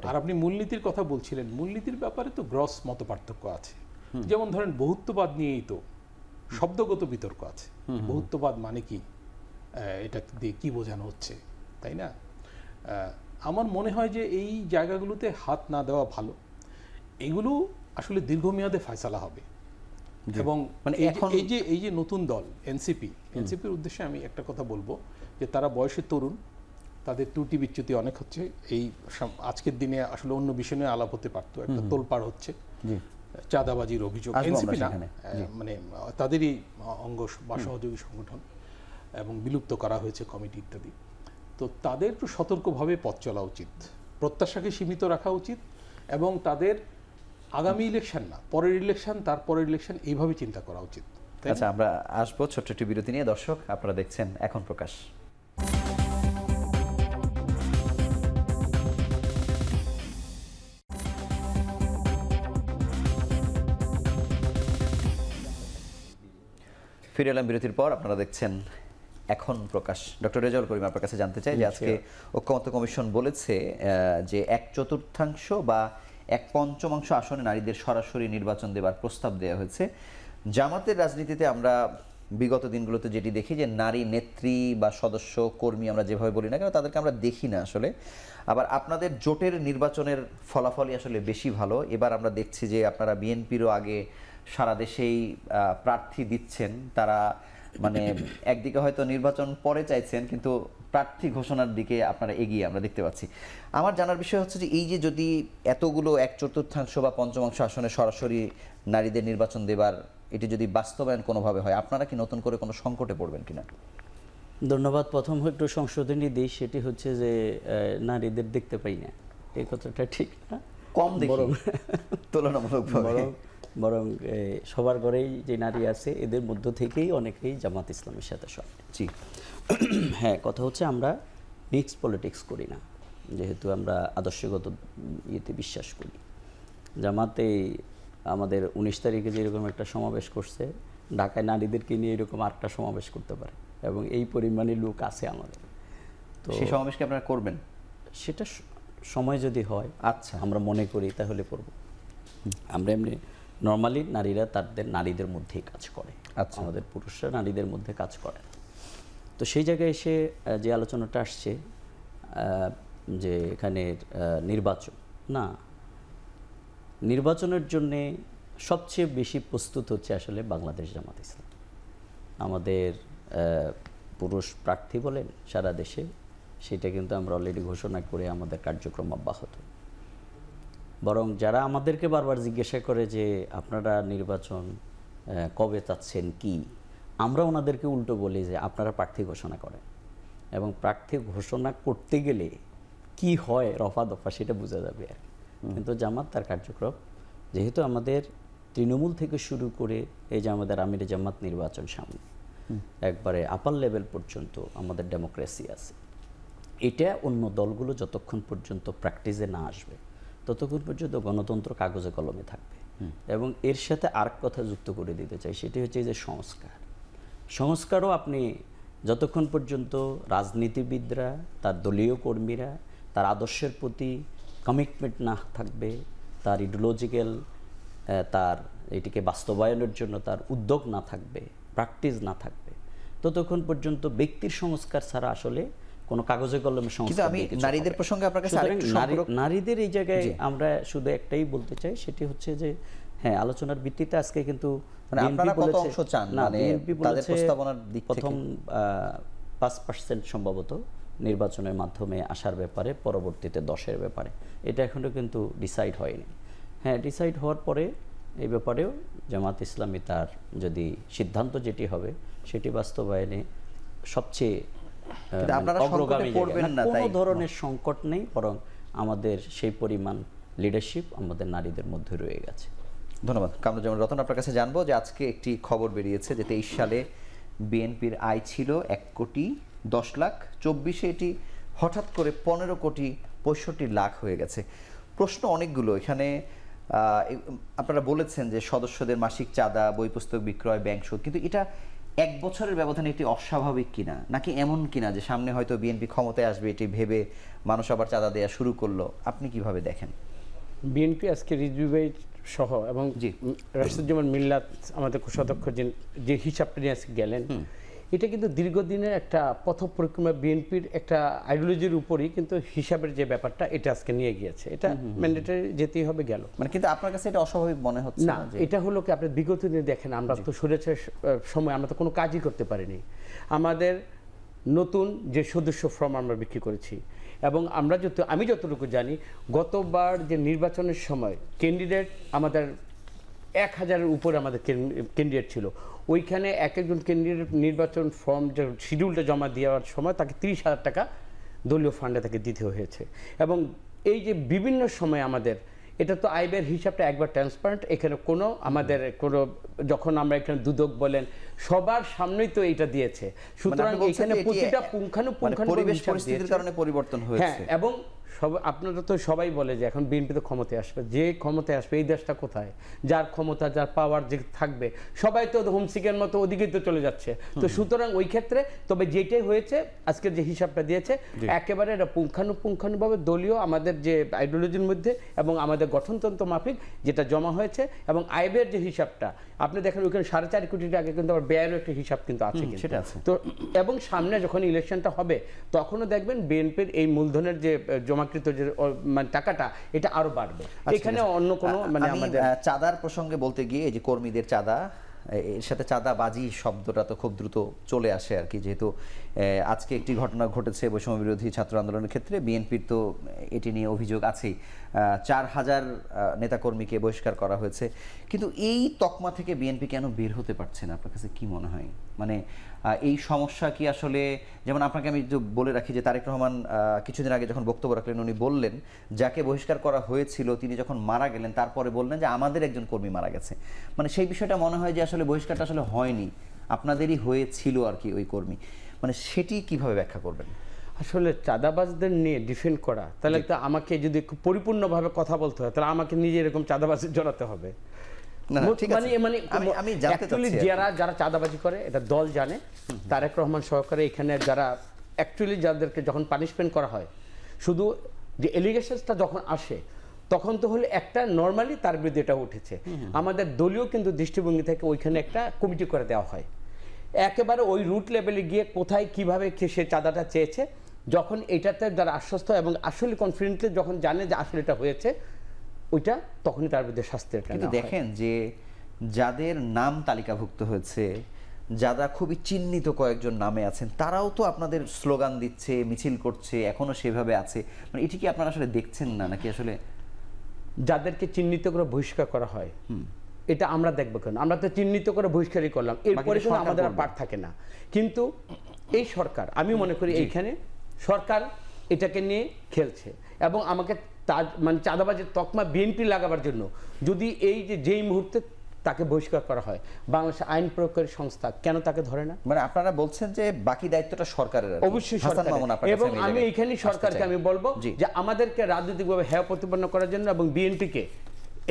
S3: আর আপনি মূলনীতির কথা বলছিলেন, মূলনীতির ব্যাপারে তো গ্রস মত পার্থক্য আছে। যেমন ধরেন বহুত্ববাদ নিয়েই তো শব্দগত বিতর্ক আছে, বহুত্ববাদ মানে কি, এটা দিয়ে কি বোঝানো হচ্ছে, তাই না? আমার মনে হয় যে এই জায়গাগুলোতে হাত না দেওয়া ভালো, এগুলো আসলে দীর্ঘমেয়াদে ফয়সালা হবে। এবং মানে এই যে নতুন দল এনসিপির উদ্দেশ্যে আমি একটা কথা বলবো, যে তারা বয়সে তরুণ, তাদের ত্রুটি বিচ্যুতি অনেক হচ্ছে। এই আজকের দিনে আসলে অন্য বিষয় নিয়ে আলাপ হতে পারতো, একটা তোলপাড় হচ্ছে, চাঁদাবাজির অভিযোগ, এনসিপি না মানে তাদেরই অঙ্গ বা সহযোগী সংগঠন, এবং বিলুপ্ত করা হয়েছে কমিটি ইত্যাদি। তো তাদের একটু সতর্কভাবে পথ চলা উচিত, প্রত্যাশাকে সীমিত রাখা উচিত, এবং তাদের আগামী ইলেকশন না, পরের ইলেকশন, তারপরের ইলেকশন, এইভাবে চিন্তা করা উচিত। তাই না?
S1: আচ্ছা, আমরা আসবো ছোট্ট একটি বিরতি নিয়ে। দর্শক, আপনারা দেখছেন এখন প্রকাশ। ফিরে এলাম বিরতির পর। আপনারা দেখছেন এখন প্রকাশ। ডক্টর রেজাউল করিম, আপনার কাছে জানতে চাই যে আজকে ঐক্যমত্য কমিশন বলেছে যে 1/4 বা 1/5 আসনে নারীদের সরাসরি নির্বাচন দেওয়ার প্রস্তাব দেওয়া হয়েছে। জামাতের রাজনীতিতে আমরা বিগত দিনগুলোতে যেটি দেখি যে নারী নেত্রী বা সদস্য কর্মী আমরা যেভাবে বলি না কেন, তাদেরকে আমরা দেখি না আসলে। আবার আপনাদের জোটের নির্বাচনের ফলাফলই আসলে বেশি ভালো। এবার আমরা দেখছি যে আপনারা বিএনপিরও আগে সারা দেশেই প্রার্থী দিচ্ছেন। তারা মানে একদিকে হয়তো নির্বাচন পরে চাইছেন, কিন্তু প্রার্থী ঘোষণার দিকে আপনারা এগিয়ে আমরা দেখতে পাচ্ছি। আমার জানার বিষয় হচ্ছে যে এই যে যদি এতগুলো 1/4 বা 1/5 আসনে সরাসরি নারীদের নির্বাচন দেবার এটি যদি বাস্তবায়ন কোনোভাবে হয়, আপনারা কি নতুন করে কোনো সংকটে পড়বেন কিনা?
S4: ধন্যবাদ। প্রথম একটু সংশোধনী দিই, সেটি হচ্ছে যে নারীদের দেখতে পাই না, এই কথাটা ঠিক না।
S1: কম দেখি তুলনামূলকভাবে।
S4: বরং সবার ঘরেই যে নারী আছে এদের মধ্য থেকেই অনেকেই জামাত ইসলামের সাথে সঙ্গে।
S1: জি
S4: হ্যাঁ, কথা হচ্ছে আমরা মিক্স পলিটিক্স করি না, যেহেতু আমরা আদর্শগত ইয়েতে বিশ্বাস করি। জামাতে আমাদের 19 তারিখে যেরকম একটা সমাবেশ করছে, ঢাকায় নারীদেরকে নিয়ে এরকম আরেকটা সমাবেশ করতে পারে, এবং এই পরিমাণে লোক আছে আমাদের। তো
S1: সেই সমাবেশকে আপনারা করবেন?
S4: সেটা সময় যদি হয়,
S1: আচ্ছা,
S4: আমরা মনে করি তাহলে করব। আমরা এমনি নর্মালি নারীরা তাদের নারীদের মধ্যেই কাজ করে,
S1: আচ্ছা,
S4: আমাদের পুরুষরা নারীদের মধ্যে কাজ করে। তো সেই জায়গায় এসে যে আলোচনাটা আসছে যে এখানে নির্বাচন না, নির্বাচনের জন্যে সবচেয়ে বেশি প্রস্তুত হচ্ছে আসলে বাংলাদেশ জামাত ইসলাম। আমাদের পুরুষ প্রার্থী বলেন সারা দেশে, সেটা কিন্তু আমরা অলরেডি ঘোষণা করে আমাদের কার্যক্রম অব্যাহত। বরং যারা আমাদেরকে বারবার জিজ্ঞাসা করে যে আপনারা নির্বাচন কবে চাচ্ছেন কি, আমরা ওনাদেরকে উল্টো বলি যে আপনারা প্রার্থী ঘোষণা করেন, এবং প্রার্থী ঘোষণা করতে গেলে কি হয় রফা দফা সেটা বোঝা যাবে আর কি। কিন্তু জামাত তার কার্যক্রম, যেহেতু আমাদের তৃণমূল থেকে শুরু করে এই যে আমাদের আমিরে জামাত নির্বাচন সামনে, একবারে আপার লেভেল পর্যন্ত আমাদের ডেমোক্রেসি আছে। এটা অন্য দলগুলো যতক্ষণ পর্যন্ত প্র্যাকটিসে না আসবে ততক্ষণ পর্যন্ত গণতন্ত্র কাগজে কলমে থাকবে। এবং এর সাথে আরেক কথা যুক্ত করে দিতে চাই, সেটি হচ্ছে যে সংস্কারও আপনি যতক্ষণ পর্যন্ত রাজনীতিবিদরা, তার দলীয় কর্মীরা তার আদর্শের প্রতি কমিটমেন্ট না থাকবে, তার ইডিওলজিক্যাল তার এটিকে বাস্তবায়নের জন্য তার উদ্যোগ না থাকবে, প্র্যাকটিস না থাকবে, ততক্ষণ পর্যন্ত ব্যক্তির সংস্কার ছাড়া আসলে কোনো কাগজে কলমে সংস্কার।
S1: আমি নারীদের প্রসঙ্গে আপনার কাছে
S4: নারীদের এই জায়গায় আমরা শুধু একটাই বলতে চাই, সেটি হচ্ছে যে হ্যাঁ, আলোচনার ভিত্তিতে আজকে কিন্তু
S1: আপনারা কত অংশ চান, মানে তাদের প্রস্তাবনার দিক থেকে
S4: প্রথম 5% সম্ভবত নির্বাচনের মাধ্যমে আসার ব্যাপারে, পরবর্তীতে 10-এর ব্যাপারে, এটা এখনো কিন্তু ডিসাইড হয়নি। হ্যাঁ, ডিসাইড হওয়ার পরে এই ব্যাপারেও জামাত ইসলামী তার যদি সিদ্ধান্ত যেটি হবে সেটি বাস্তবায়নে সবচেয়ে অগ্রগামী। কোনো ধরনের সংকট নেই, বরং আমাদের সেই পরিমাণ লিডারশিপ আমাদের নারীদের মধ্যে রয়ে গেছে।
S1: ধন্যবাদ। কামরুজ্জামান রতন, আপনার কাছে জানবো যে আজকে একটি খবর বেরিয়েছে যে 23 সালে বিএনপির আয় ছিল 1,10,00,000, 24-এ এটি হঠাৎ করে 15,65,00,000 হয়ে গেছে। প্রশ্ন অনেকগুলো এখানে। আপনারা বলেছেন যে সদস্যদের মাসিক চাঁদা, বই পুস্তক বিক্রয়, ব্যাংক সুদ, কিন্তু এটা 1 বছরের ব্যবধানে এটি অস্বাভাবিক কিনা, নাকি এমন কিনা যে সামনে হয়তো বিএনপি ক্ষমতায় আসবে এটি ভেবে মানুষ আবার চাঁদা দেওয়া শুরু করলো? আপনি কিভাবে দেখেন?
S2: বিএনপি আজকে রিজভি সহ এবং রাশিদুজ্জামান মিল্লাত আমাদের কোষাধ্যক্ষ যে হিসাবটা নিয়ে আজকে গেলেন, এটা কিন্তু দীর্ঘদিনের একটা পথ পরিক্রমা, বিএনপির একটা আইডিওলজির উপরই কিন্তু হিসাবের যে ব্যাপারটা এটা আজকে নিয়ে গিয়েছে। এটা ম্যান্ডেটরি যেতেই হবে, গেল
S1: মানে। কিন্তু আপনার কাছে এটা অস্বাভাবিক মনে হচ্ছে
S2: না? এটা হলো কি, আপনি বিগত দিনে দেখেন, আমরা তো সরেছে সময় আমরা তো কোনো কাজই করতে পারিনি। আমাদের নতুন যে সদস্য ফর্ম আমরা বিক্রি করেছি, এবং আমি যতটুকু জানি গতবার যে নির্বাচনের সময় ক্যান্ডিডেট আমাদের 1000-এর উপরে আমাদের ক্যান্ডিডেট ছিল। ওইখানে এক একজন ক্যান্ডিডেট নির্বাচন ফর্ম যে শিডিউলটা জমা দেওয়ার সময় তাকে 30,000 টাকা দলীয় ফান্ডে তাকে দিতে হয়েছে। এবং এই যে বিভিন্ন সময় আমাদের এটা তো আয় ব্যয়ের হিসাবটা একবার ট্রান্সপারেন্ট, এখানে কোনো আমাদের কোনো যখন আমরা এখানে দুদক বলেন সবার সামনেই তো এটা দিয়েছে, সুতরাং এখানে প্রতিটা পুঙ্খানুপুঙ্খানু
S1: পরিবেশ পরিস্থিতির কারণে পরিবর্তন হয়েছে।
S2: হ্যাঁ, এবং আপনারা তো সবাই বলে যে এখন বিএনপি তো ক্ষমতায় আসবে, যে ক্ষমতায় আসবে এই দেশটা কোথায়, যার ক্ষমতা যার পাওয়ার যে থাকবে সবাই তো হোমসিকের মতো ওদিকেই তো চলে যাচ্ছে। তো সুতরাং ওই ক্ষেত্রে তবে যেটাই হয়েছে আজকের যে হিসাবটা দিয়েছে একেবারে এটা পুঙ্খানুপুঙ্খানুভাবে দলীয় আমাদের যে আইডিওলজির মধ্যে এবং আমাদের গঠনতন্ত্র মাফিক যেটা জমা হয়েছে, এবং আয়বের যে হিসাবটা আপনি দেখেন ওইখানে 4.5 কোটি টাকা কিন্তু আবার ব্যয়েরও একটা হিসাব কিন্তু আছে,
S1: সেটা আছে।
S2: তো এবং সামনে যখন ইলেকশনটা হবে তখনও দেখবেন বিএনপির এই মূলধনের যে জমাকৃত যে মানে টাকাটা এটা আরো বাড়বে। এখানে অন্য কোনো মানে আমাদের
S1: চাঁদার প্রসঙ্গে বলতে গিয়ে এই যে কর্মীদের চাঁদা, এর সাথে চাঁদাবাজি শব্দটা তো খুব দ্রুত চলে আসে আর কি, যেহেতু আজকে একটি ঘটনা ঘটেছে বৈষম্য বিরোধী ছাত্র আন্দোলনের ক্ষেত্রে, বিএনপির তো এটি নিয়ে অভিযোগ আছেই, 4000 নেতাকর্মীকে বহিষ্কার করা হয়েছে। কিন্তু এই তকমা থেকে বিএনপি কেন বের হতে পারছে না, আপনার কাছে কি মনে হয়? মানে এই সমস্যা কি আসলে, যেমন আপনাকে আমি বলে রাখি যে তারেক রহমান কিছুদিন আগে যখন বক্তব্য রাখলেন উনি বললেন যাকে বহিষ্কার করা হয়েছিল তিনি যখন মারা গেলেন তারপরে বললেন যে আমাদের একজন কর্মী মারা গেছে। মানে সেই বিষয়টা মনে হয় যে আসলে বহিষ্কারটা আসলে হয়নি, আপনাদেরই হয়েছিল আর কি ওই কর্মী। মানে সেটি কিভাবে ব্যাখ্যা করবেন?
S2: আসলে চাঁদাবাজদের নিয়ে ডিফেন্ড করা, তাহলে তো আমাকে যদি পরিপূর্ণভাবে কথা বলতে হয় তাহলে আমাকে নিজে এরকম চাঁদাবাজি জড়াতে হবে। যারা চাঁদাবাজি করে এটা দল জানে, তারেক রহমান সহকারে এখানে যারা অ্যাকচুয়ালি যাদেরকে যখন পানিশমেন্ট করা হয়, শুধু যে এলিগেশনসটা যখন আসে তখন তো হলে একটা নর্মালি তার বিরুদ্ধে এটা উঠেছে, আমাদের দলীয় কিন্তু দৃষ্টিভঙ্গি থেকে ওইখানে একটা কমিটি করে দেওয়া হয়, একেবারে ওই রুট লেভেলে গিয়ে কোথায় কিভাবে সে চাঁদাটা চেয়েছে, যখন এটাতে যারা আশ্বস্ত এবং আসলে কনফিডেন্টলি যখন জানে যে আসলে এটা হয়েছে ওইটা তখনই তার বিরুদ্ধে শাস্তির।
S1: কিন্তু দেখেন যে যাদের নাম তালিকাভুক্ত হয়েছে, যারা খুবই চিহ্নিত কয়েকজন নামে আছেন, তারাও তো আপনাদের স্লোগান দিচ্ছে, মিছিল করছে, এখনো সেভাবে আছে। মানে এটি কি আপনারা আসলে দেখছেন না, নাকি আসলে
S2: যাদেরকে চিহ্নিত করে বহিষ্কার করা হয় এটা আমরা দেখবো কেন? আমরা তো চিহ্নিত করে বহিষ্কারই করলাম, এরপরে কিন্তু আমাদের আর পার থাকে না। কিন্তু এই সরকার, আমি মনে করি এইখানে সরকার এটাকে নিয়ে খেলছে এবং আমাকে মানে চাঁদাবাজের তকমা বিএনপি লাগাবার জন্য যদি এই যেই মুহূর্তে তাকে বহিষ্কার করা হয়, বাংলাদেশ আইন প্রয়োগকারী সংস্থা কেন তাকে ধরে না?
S1: মানে আপনারা বলছেন যে বাকি দায়িত্বটা সরকারের,
S2: অবশ্যই সরকার। এবং আমি এইখানে সরকারকে আমি বলবো যে আমাদেরকে রাজনৈতিকভাবে হেয় প্রতিপন্ন করার জন্য এবং বিএনপিকে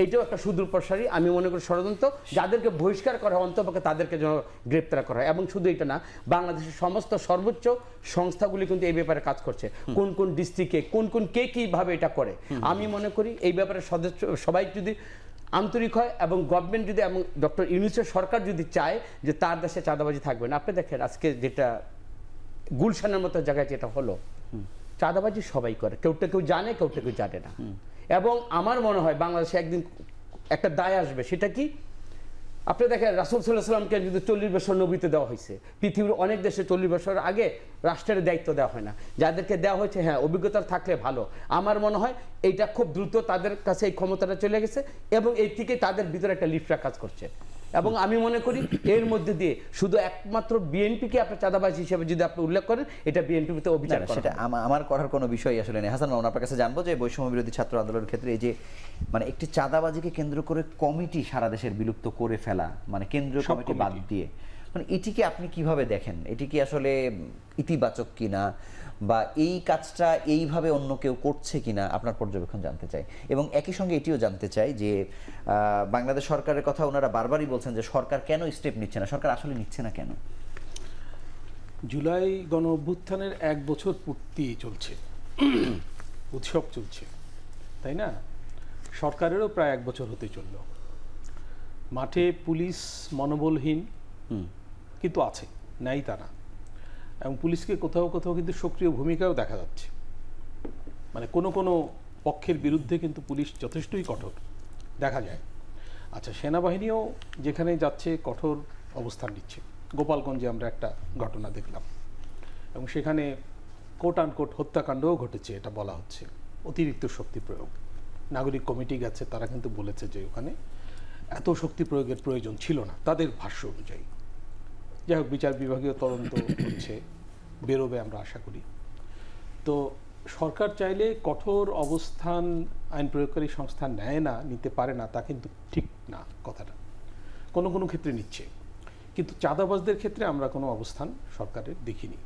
S2: এইটাও একটা সুদূরপ্রসারী আমি মনে করি ষড়যন্ত্র, যাদেরকে বহিষ্কার করা হয় অন্তপক্ষে তাদেরকে যেন গ্রেপ্তার করা হয়। এবং শুধু এটা না, বাংলাদেশের সমস্ত সর্বোচ্চ সংস্থাগুলি কিন্তু এই ব্যাপারে কাজ করছে, কোন কোন ডিস্ট্রিক্টে কোন কে কিভাবে এটা করে। আমি মনে করি এই ব্যাপারে সদস্য সবাই যদি আন্তরিক হয় এবং গভর্নমেন্ট যদি এবং ডক্টর ইউনূসের সরকার যদি চায় যে তার দেশে চাঁদাবাজি থাকবে না, আপনি দেখেন আজকে যেটা গুলশানের মতো জায়গায় যেটা হলো, চাঁদাবাজি সবাই করে, কেউটা কেউ জানে কেউটা কেউ জানে না। এবং আমার মনে হয় বাংলাদেশে একদিন একটা দায় আসবে, সেটা কি আপনি দেখেন রাসূল সাল্লাল্লাহু আলাইহি ওয়াসাল্লামকে যদি 40 বছর নবীতে দেওয়া হয়েছে, পৃথিবীর অনেক দেশে 40 বছর আগে রাষ্ট্রের দায়িত্ব দেওয়া হয় না, যাদেরকে দেওয়া হয়েছে হ্যাঁ অভিজ্ঞতা থাকলে ভালো। আমার মনে হয় এইটা খুব দ্রুত তাদের কাছে এই ক্ষমতাটা চলে গেছে এবং এই থেকে তাদের ভিতরে একটা লিফ্টরা কাজ করছে। এবং আমি মনে করি এর মধ্যে দিয়ে শুধু একমাত্র বিএনপিকে আপনি চাঁদাবাজ হিসেবে যদি আপনি উল্লেখ করেন, এটা বিএনপিতে অভিযান করা,
S1: সেটা আমার করার কোনো বিষয় আসলে নেই। হাসান মামুন, আপনার কাছে জানবো যে বৈষম্য বিরোধী ছাত্র আন্দোলনের ক্ষেত্রে এই যে মানে একটি চাঁদাবাজিকে কেন্দ্র করে কমিটি সারা দেশের বিলুপ্ত করে ফেলা, মানে কেন্দ্রীয় কমিটি বাদ দিয়ে, মানে এটিকে আপনি কিভাবে দেখেন? এটি কি আসলে ইতিবাচক কিনা, বা এই কাজটা এইভাবে অন্য কেউ করছে কিনা আপনার পর্যবেক্ষণ জানতে চাই। এবং একই সঙ্গে এটিও জানতে চাই যে বাংলাদেশ সরকারের কথা ওনারা বারবারই বলছেন যে সরকার কেন স্টেপ নিচ্ছে না, সরকার আসলে নিচ্ছে না কেন?
S3: জুলাই গণ অভ্যুত্থানের 1 বছর পূর্তি চলছে, উৎসব চলছে, তাই না? সরকারেরও প্রায় 1 বছর হতে চলল। মাঠে পুলিশ মনোবলহীন কিন্তু আছে, নাই তা না, এবং পুলিশকে কোথাও কোথাও কিন্তু সক্রিয় ভূমিকাও দেখা যাচ্ছে। মানে কোনো কোনো পক্ষের বিরুদ্ধে কিন্তু পুলিশ যথেষ্টই কঠোর দেখা যায়। আচ্ছা, সেনাবাহিনীও যেখানে যাচ্ছে কঠোর অবস্থান নিচ্ছে। গোপালগঞ্জে আমরা একটা ঘটনা দেখলাম এবং সেখানে কোট আনকোট হত্যাকাণ্ডও ঘটেছে, এটা বলা হচ্ছে অতিরিক্ত শক্তি প্রয়োগ। নাগরিক কমিটি গেছে, তারা কিন্তু বলেছে যে ওখানে এত শক্তি প্রয়োগের প্রয়োজন ছিল না তাদের ভাষ্য অনুযায়ী। যাই হোক, বিচার বিভাগীয় তদন্ত হচ্ছে, বেরোবে আমরা আশা করি। তো সরকার চাইলে কঠোর অবস্থান আইন প্রয়োগকারী সংস্থা নেয় না, নিতে পারে না, তা কিন্তু ঠিক না কথাটা। কোনো কোনো ক্ষেত্রে নিচ্ছে, কিন্তু চাঁদাবাজদের ক্ষেত্রে আমরা কোনো অবস্থান সরকারের দেখিনি।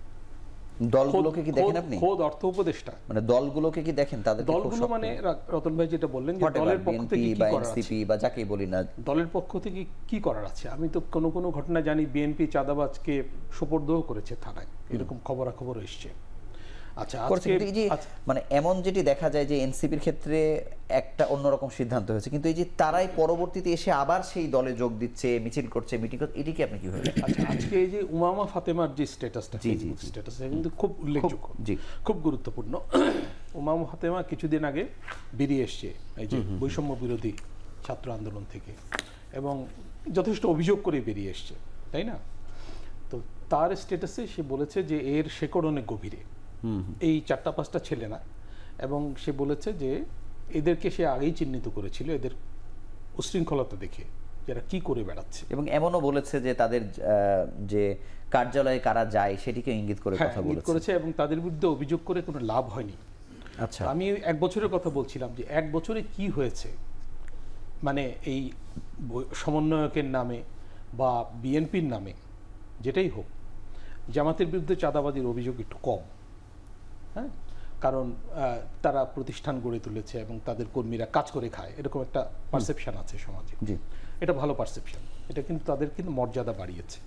S1: দলগুলোকে কি দেখেন আপনি?
S3: খোদ অর্থ উপদেষ্টা
S1: মানে দলগুলোকে কি দেখেন? তাদের
S3: দলগুলো মানে রতন ভাই যেটা বললেন যে দলের পক্ষ থেকে কি করার আছে,
S1: এনসিপি বা যাকেই বলি না,
S3: দলের পক্ষ থেকে কি করার আছে। আমি তো কোনো কোনো ঘটনা জানি বিএনপি চাঁদাবাজকে সোপর্দও করেছে থানায়, এরকম খবরাখবর এসছে। আচ্ছা,
S1: করছে,
S3: আজকে
S1: কিন্তু এই যে মানে এমন যেটি দেখা যায় যে এনসিপির ক্ষেত্রে একটা অন্যরকম সিদ্ধান্ত হয়েছে, কিন্তু এই যে তারাই পরবর্তীতে এসে আবার সেই দলে যোগ দিচ্ছে, মিছিল করছে, মিটিং করছে, এটি কি আপনি কিভাবে দেখেন?
S3: আচ্ছা, আজকে এই যে উমামা ফাতেমার যে স্ট্যাটাসটা, স্ট্যাটাসটা কিন্তু খুব উল্লেখযোগ্য, খুব গুরুত্বপূর্ণ। উমামা ফাতেমা কিছুদিন আগে বেরিয়ে এসছে এই যে বৈষম্য বিরোধী ছাত্র আন্দোলন থেকে, এবং যথেষ্ট অভিযোগ করে বেরিয়ে এসছে, তাই না? তো তার স্ট্যাটাসে সে বলেছে যে এর শেকড় অনেক গভীরে, এই 4-5টা ছেলে না, এবং সে বলেছে যে এদেরকে সে আগেই চিহ্নিত করেছিল, এদের উশৃঙ্খলতা দেখে যারা কি করে বেড়াচ্ছে,
S1: এবং এমনও বলেছে যে তাদের যে কার্যালয়ে কারা যায় সেটিকে ইঙ্গিত করে কথা
S3: বলেছে, এবং তাদের বিরুদ্ধে অভিযোগ করে কোনো লাভ হয়নি।
S1: আচ্ছা,
S3: আমি 1 বছরের কথা বলছিলাম যে 1 বছরে কি হয়েছে, মানে এই সমন্বয়কের নামে বা বিএনপির নামে যেটাই হোক, জামাতের বিরুদ্ধে চাঁদাবাজির অভিযোগ একটু কম। হ্যাঁ, কারণ তারা প্রতিষ্ঠান গড়ে তুলেছে এবং তাদের কর্মীরা কাজ করে খায়, এরকম একটা পারসেপশন আছে সমাজে। এটা ভালো পারসেপশন, এটা কিন্তু তাদের কিন্তু মর্যাদা বাড়িয়েছে।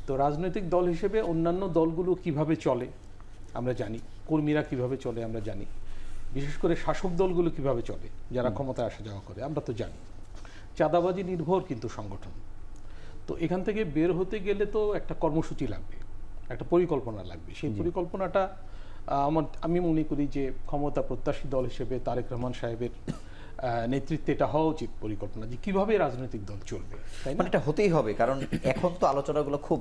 S3: তো রাজনৈতিক দল হিসেবে অন্যান্য দলগুলো কিভাবে চলে আমরা জানি, কর্মীরা কিভাবে চলে আমরা জানি, বিশেষ করে শাসক দলগুলো কিভাবে চলে, যারা ক্ষমতায় আসা যাওয়া করে আমরা তো জানি। চাঁদাবাজি নির্ভর কিন্তু সংগঠন। তো এখান থেকে বের হতে গেলে তো একটা কর্মসূচি লাগবে, একটা পরিকল্পনা লাগবে। সেই পরিকল্পনাটা আমি মনে করি যে ক্ষমতা প্রত্যাশী দল হিসেবে তারেক রহমান সাহেবের নেতৃত্বে এটা হওয়া উচিত পরিকল্পনা, যে কিভাবে রাজনৈতিক দল চলবে, তাই না?
S1: এটা হতেই হবে, কারণ এখন তো আলোচনাগুলো খুব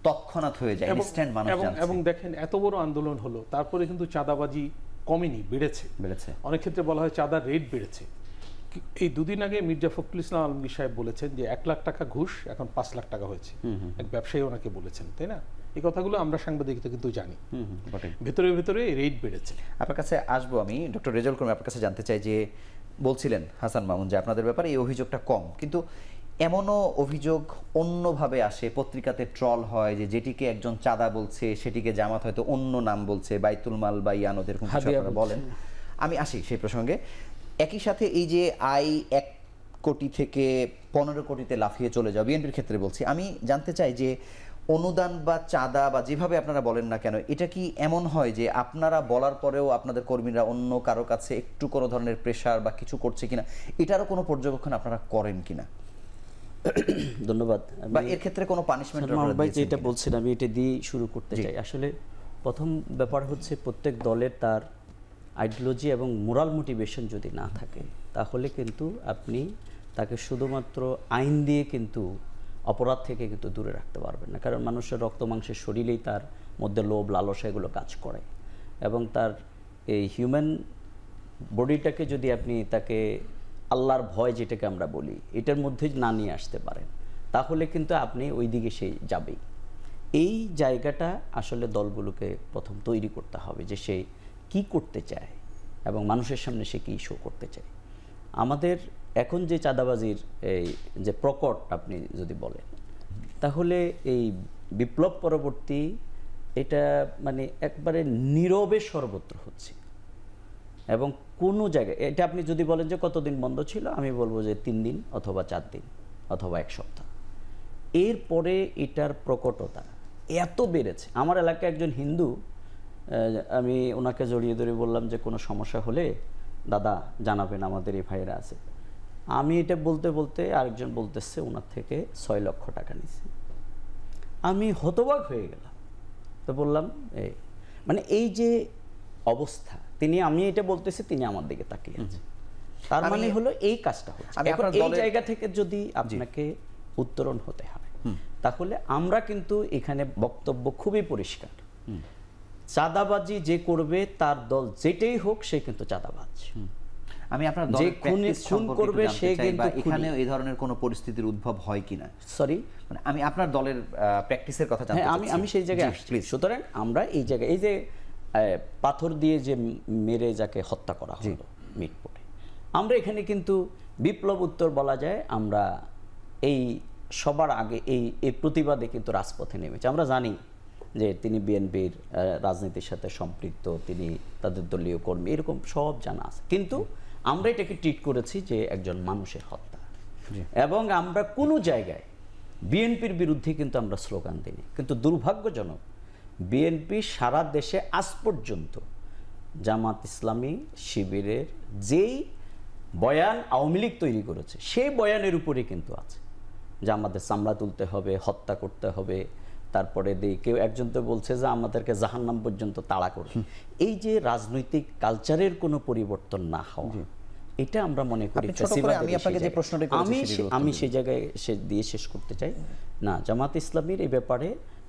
S1: তৎক্ষণাৎ হয়ে যায়, ইনস্ট্যান্ট মানুষ জানছে।
S3: এবং দেখেন এত বড় আন্দোলন হলো, তারপরে কিন্তু চাঁদাবাজি কমেনি, বেড়েছে। অনেক ক্ষেত্রে বলা হয় চাঁদার রেট বেড়েছে। এই 2 দিন আগে মির্জা ফখরুল ইসলাম আলমগীর সাহেব বলেছেন যে 1 লাখ টাকা ঘুষ এখন 5 লাখ টাকা হয়েছে, এক ব্যবসায়ী ওনাকে বলেছেন, তাই না? এই কথাগুলো আমরা সাংবাদিকতা কিন্তু জানি, ভেতরে ভেতরে রেট বেড়েছে।
S1: আপনার কাছে আসবো আমি, ডক্টর রেজাউল করিম, আপনার কাছে জানতে চাই যে বলছিলেন হাসান মামুন যে আপনাদের ব্যাপারে এই অভিযোগটা কম, কিন্তু এমনও অভিযোগ অন্যভাবে আসে, পত্রিকাতে ট্রল হয় যে যেটিকে একজন চাঁদা বলছে সেটিকে জামাত হয়তো অন্য নাম বলছে, বাইতুল মাল বা ইয়ানত, এরকম কিছু আপনারা বলেন। আমি আসি সেই প্রসঙ্গে। একই সাথে এই যে আয় 1 কোটি থেকে 15 কোটিতে লাফিয়ে চলে যাও, বিএনপির ক্ষেত্রে বলছি, আমি জানতে চাই যে অনুদান বা চাঁদা বা যেভাবে আপনারা বলেন না কেন, এটা কি এমন হয় যে আপনারা বলার পরেও আপনাদের কর্মীরা অন্য কারো কাছে একটু কোনো ধরনের প্রেশার বা কিছু করছে কিনা, এটারও কোনো পর্যবেক্ষণ আপনারা করেন কিনা?
S4: ধন্যবাদ।
S1: বা এর ক্ষেত্রে কোনো পানিশমেন্ট
S4: ভাই যেটা বলছেন আমি এটা দিয়ে শুরু করতে চাই। আসলে প্রথম ব্যাপার হচ্ছে প্রত্যেক দলের তার আইডিওলজি এবং মোরাল মোটিভেশন যদি না থাকে, তাহলে কিন্তু আপনি তাকে শুধুমাত্র আইন দিয়ে কিন্তু অপরাধ থেকে কিন্তু দূরে রাখতে পারবেন না। কারণ মানুষের রক্ত মাংসের শরীরেই তার মধ্যে লোভ লালসা এগুলো কাজ করে, এবং তার এই হিউম্যান বডিটাকে যদি আপনি তাকে আল্লাহর ভয় যেটাকে আমরা বলি এটার মধ্যে না নিয়ে আসতে পারেন, তাহলে কিন্তু আপনি ওই দিকে সে যাবেই। এই জায়গাটা আসলে দলগুলোকে প্রথম তৈরি করতে হবে যে সে কি করতে চায় এবং মানুষের সামনে সে কী শো করতে চায়। আমাদের এখন যে চাঁদাবাজির এই যে প্রকট আপনি যদি বলেন, তাহলে এই বিপ্লব পরবর্তী এটা মানে একবারে নীরবে সর্বত্র হচ্ছে, এবং কোনো জায়গায় এটা আপনি যদি বলেন যে কতদিন বন্ধ ছিল, আমি বলবো যে 3 দিন অথবা 4 দিন অথবা 1 সপ্তাহ। এরপরে এটার প্রকটতা এত বেড়েছে। আমার এলাকায় একজন হিন্দু, আমি ওনাকে জড়িয়ে ধরে বললাম যে কোনো সমস্যা হলে দাদা জানাবেন, আমাদের এই ভাইয়েরা আছে। আমি এটা বলতে বলতে আরেকজন বলতেছে ওনার থেকে 6 লক্ষ টাকা নিছে। আমি হতবাক হয়ে গেলাম। তো বললাম মানে এই যে অবস্থা, তিনি আমি এটা বলতেছি তিনি আমার দিকে তাকিয়ে আছে, তার মানে হলো এই কাজটা হচ্ছে। এখন এই জায়গা থেকে যদি আপনাকে উত্তরণ হতে হয়, তাহলে আমরা কিন্তু এখানে বক্তব্য খুবই পরিষ্কার, চাঁদাবাজি যে করবে তার দল যেটাই হোক সে কিন্তু চাঁদাবাজ।
S1: আমি আপনার দলের প্র্যাকটিস সম্পর্কে জানতে চাই, বা এখানে এই ধরনের কোনো পরিস্থিতির উদ্ভব হয় কিনা।
S4: সরি,
S1: মানে আমি আপনার দলের প্র্যাকটিসের কথা জানতে চাই।
S4: আমি সেই জায়গায় আসছি। সুতরাং আমরা এই জায়গায় এই যে পাথর দিয়ে যে মেরে যাকে হত্যা করা হলো মিটপুরে, আমরা এখানে কিন্তু বিপ্লব উত্তর বলা যায়। আমরা এই সবার আগে এই প্রতিবাদে কিন্তু রাজপথে নেমেছি। আমরা জানি যে তিনি বিএনপির রাজনীতির সাথে সম্পৃক্ত, তিনি তাদের দলীয় কর্মী, এরকম সব জানা আছে, কিন্তু আমরা এটাকে ট্রিট করেছি যে একজন মানুষের হত্যা। এবং আমরা কোনো জায়গায় বিএনপির বিরুদ্ধে কিন্তু আমরা স্লোগান দিইনি, কিন্তু দুর্ভাগ্যজনক বিএনপি সারা দেশে আজ পর্যন্ত জামাত ইসলামী শিবিরের যেই বয়ান আওয়ামী লীগ তৈরি করেছে সেই বয়ানের উপরে কিন্তু আছে যে আমাদের চামড়া তুলতে হবে, হত্যা করতে হবে, তারপরে কেউ একজন তো বলছে যে আমাদেরকে জাহান্নাম পর্যন্ত তাড়া করবে। এই যে রাজনৈতিক কালচারের কোনো পরিবর্তন না হওয়া, এটা আমরা মনে করি আমি সেই জায়গায় দিয়ে শেষ করতে চাই না। জামাত ইসলামীর এই ব্যাপারে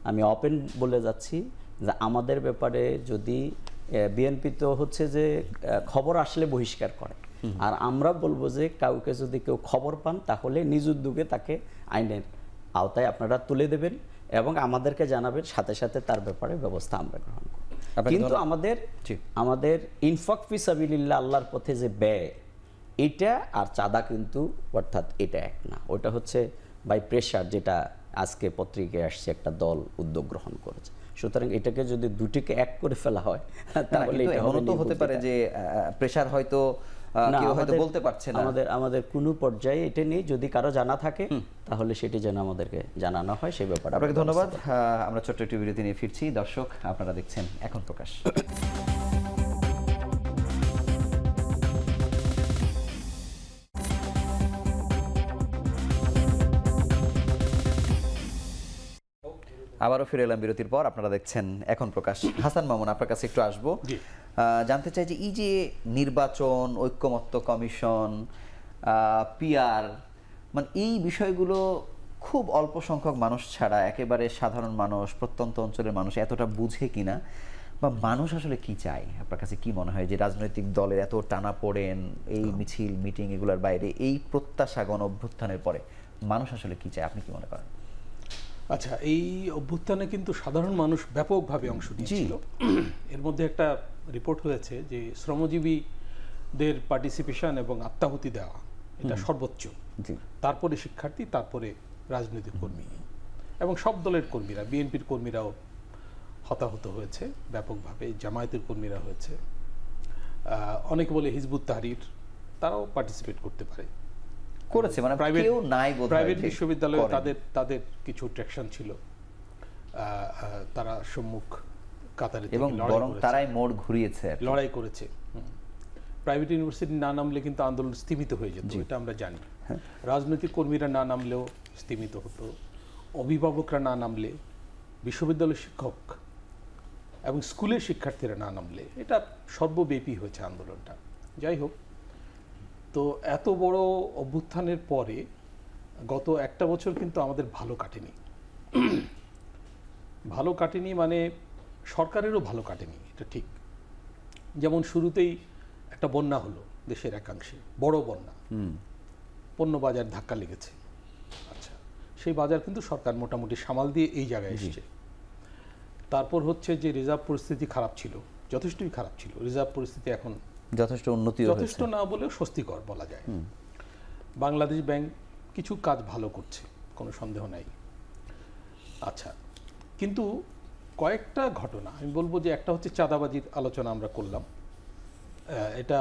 S4: আমি ওপেন বলে যাচ্ছি যে আমাদের ব্যাপারে যদি বিএনপি তো হচ্ছে যে খবর আসলে বহিষ্কার করে, আর আমরা বলবো যে কাউকে যদি কেউ খবর পান তাহলে নিজ উদ্যোগে তাকে আইনের আওতায় আপনারা তুলে দেবেন এবং আমাদেরকে জানাবেন, সাথে সাথে তার ব্যাপারে ব্যবস্থা আমরা গ্রহণ করব। কিন্তু আমাদের ইনফাক ফি সাবিলিল্লাহ, আল্লাহর পথে যে ব্যয়, এটা আর চাঁদা কিন্তু অর্থাৎ এটা এক না, ওটা হচ্ছে বাই প্রেশার, যেটা আজকে পত্রিকায় আসছে একটা দল উদ্যোগ গ্রহণ করেছে। সুতরাং এটাকে যদি দুটিকে এক করে ফেলা হয় তাহলে
S1: এমনও তো হতে পারে যে প্রেশার হয়তো কেউ হয়তো বলতে পারছে না।
S4: আমাদের কোনো পর্যায়ে এটা নেই, যদি কারো জানা থাকে তাহলে সেটি যেন আমাদেরকে জানানো হয়, সেই ব্যাপারে
S1: আপনাকে ধন্যবাদ। আমরা ছোট্ট একটি বিরতি নিয়ে ফিরছি। দর্শক, আপনারা দেখছেন এখন প্রকাশ। আবারও ফিরে এলাম বিরতির পর। আপনারা দেখছেন এখন প্রকাশ। হাসান মামুন, আপনার কাছে একটু আসবো। জানতে চাই যে এই যে নির্বাচন, ঐক্যমত্য কমিশন, পিআর, মানে এই বিষয়গুলো খুব অল্প সংখ্যক মানুষ ছাড়া একেবারে সাধারণ মানুষ, প্রত্যন্ত অঞ্চলের মানুষ এতটা বুঝে কিনা, বা মানুষ আসলে কি চায়? আপনার কাছে কি মনে হয় যে রাজনৈতিক দলের এত টানাপোড়েন, এই মিছিল মিটিং এগুলোর বাইরে এই প্রত্যাশা গণ অভ্যুত্থানের পরে মানুষ আসলে কি চায়, আপনি কি মনে করেন?
S3: আচ্ছা, এই অভ্যুত্থানে কিন্তু সাধারণ মানুষ ব্যাপকভাবে অংশ নিয়েছিল। এর মধ্যে একটা রিপোর্ট হয়েছে যে শ্রমজীবীদের পার্টিসিপেশন এবং আত্মাহুতি দেওয়া এটা সর্বোচ্চ, তারপরে শিক্ষার্থী, তারপরে রাজনৈতিক কর্মী এবং সব দলের কর্মীরা, বিএনপির কর্মীরাও হতাহত হয়েছে ব্যাপকভাবে, জামায়াতের কর্মীরা হয়েছে, অনেকে বলে হিজবুত তাহরির, তারাও পার্টিসিপেট করতে পারে,
S1: করেছে, মানে
S3: প্রাইভেট বিশ্ববিদ্যালয়ে তাদের কিছু ট্র্যাকশন ছিল, তারা সম্মুখ কাতারে
S1: এবং বরং তারাই মোড় ঘুরিয়েছে,
S3: লড়াই করেছে। প্রাইভেট ইউনিভার্সিটি না নামলে কিন্তু আন্দোলন স্থিমিত হয়ে যেত, এটা আমরা জানি। রাজনৈতিক কর্মীরা না নামলেও স্থিমিত হতো, অভিভাবকরা না নামলে, বিশ্ববিদ্যালয়ের শিক্ষক এবং স্কুলের শিক্ষার্থীরা না নামলে, এটা সর্বব্যাপী হয়েছে আন্দোলনটা। যাই হোক, তো এত বড় অভ্যুত্থানের পরে গত একটা বছর কিন্তু আমাদের ভালো কাটেনি। ভালো কাটেনি মানে সরকারেরও ভালো কাটেনি, এটা ঠিক। যেমন শুরুতেই একটা বন্যা হলো দেশের একাংশে, বড় বন্যা, পণ্য বাজার ধাক্কা লেগেছে। আচ্ছা, সেই বাজার কিন্তু সরকার মোটামুটি সামাল দিয়ে এই জায়গায় এসেছে। তারপর হচ্ছে যে রিজার্ভ পরিস্থিতি খারাপ ছিল, যথেষ্টই খারাপ ছিল। রিজার্ভ পরিস্থিতি এখন
S1: যথেষ্ট উন্নতি,
S3: যথেষ্ট না বলেও স্বস্তিকর বলা যায়। বাংলাদেশ ব্যাংক কিছু কাজ ভালো করছে, কোনো সন্দেহ নাই। আচ্ছা, কিন্তু কয়েকটা ঘটনা আমি বলবো যে, একটা হচ্ছে চাঁদাবাজির আলোচনা আমরা করলাম, এটা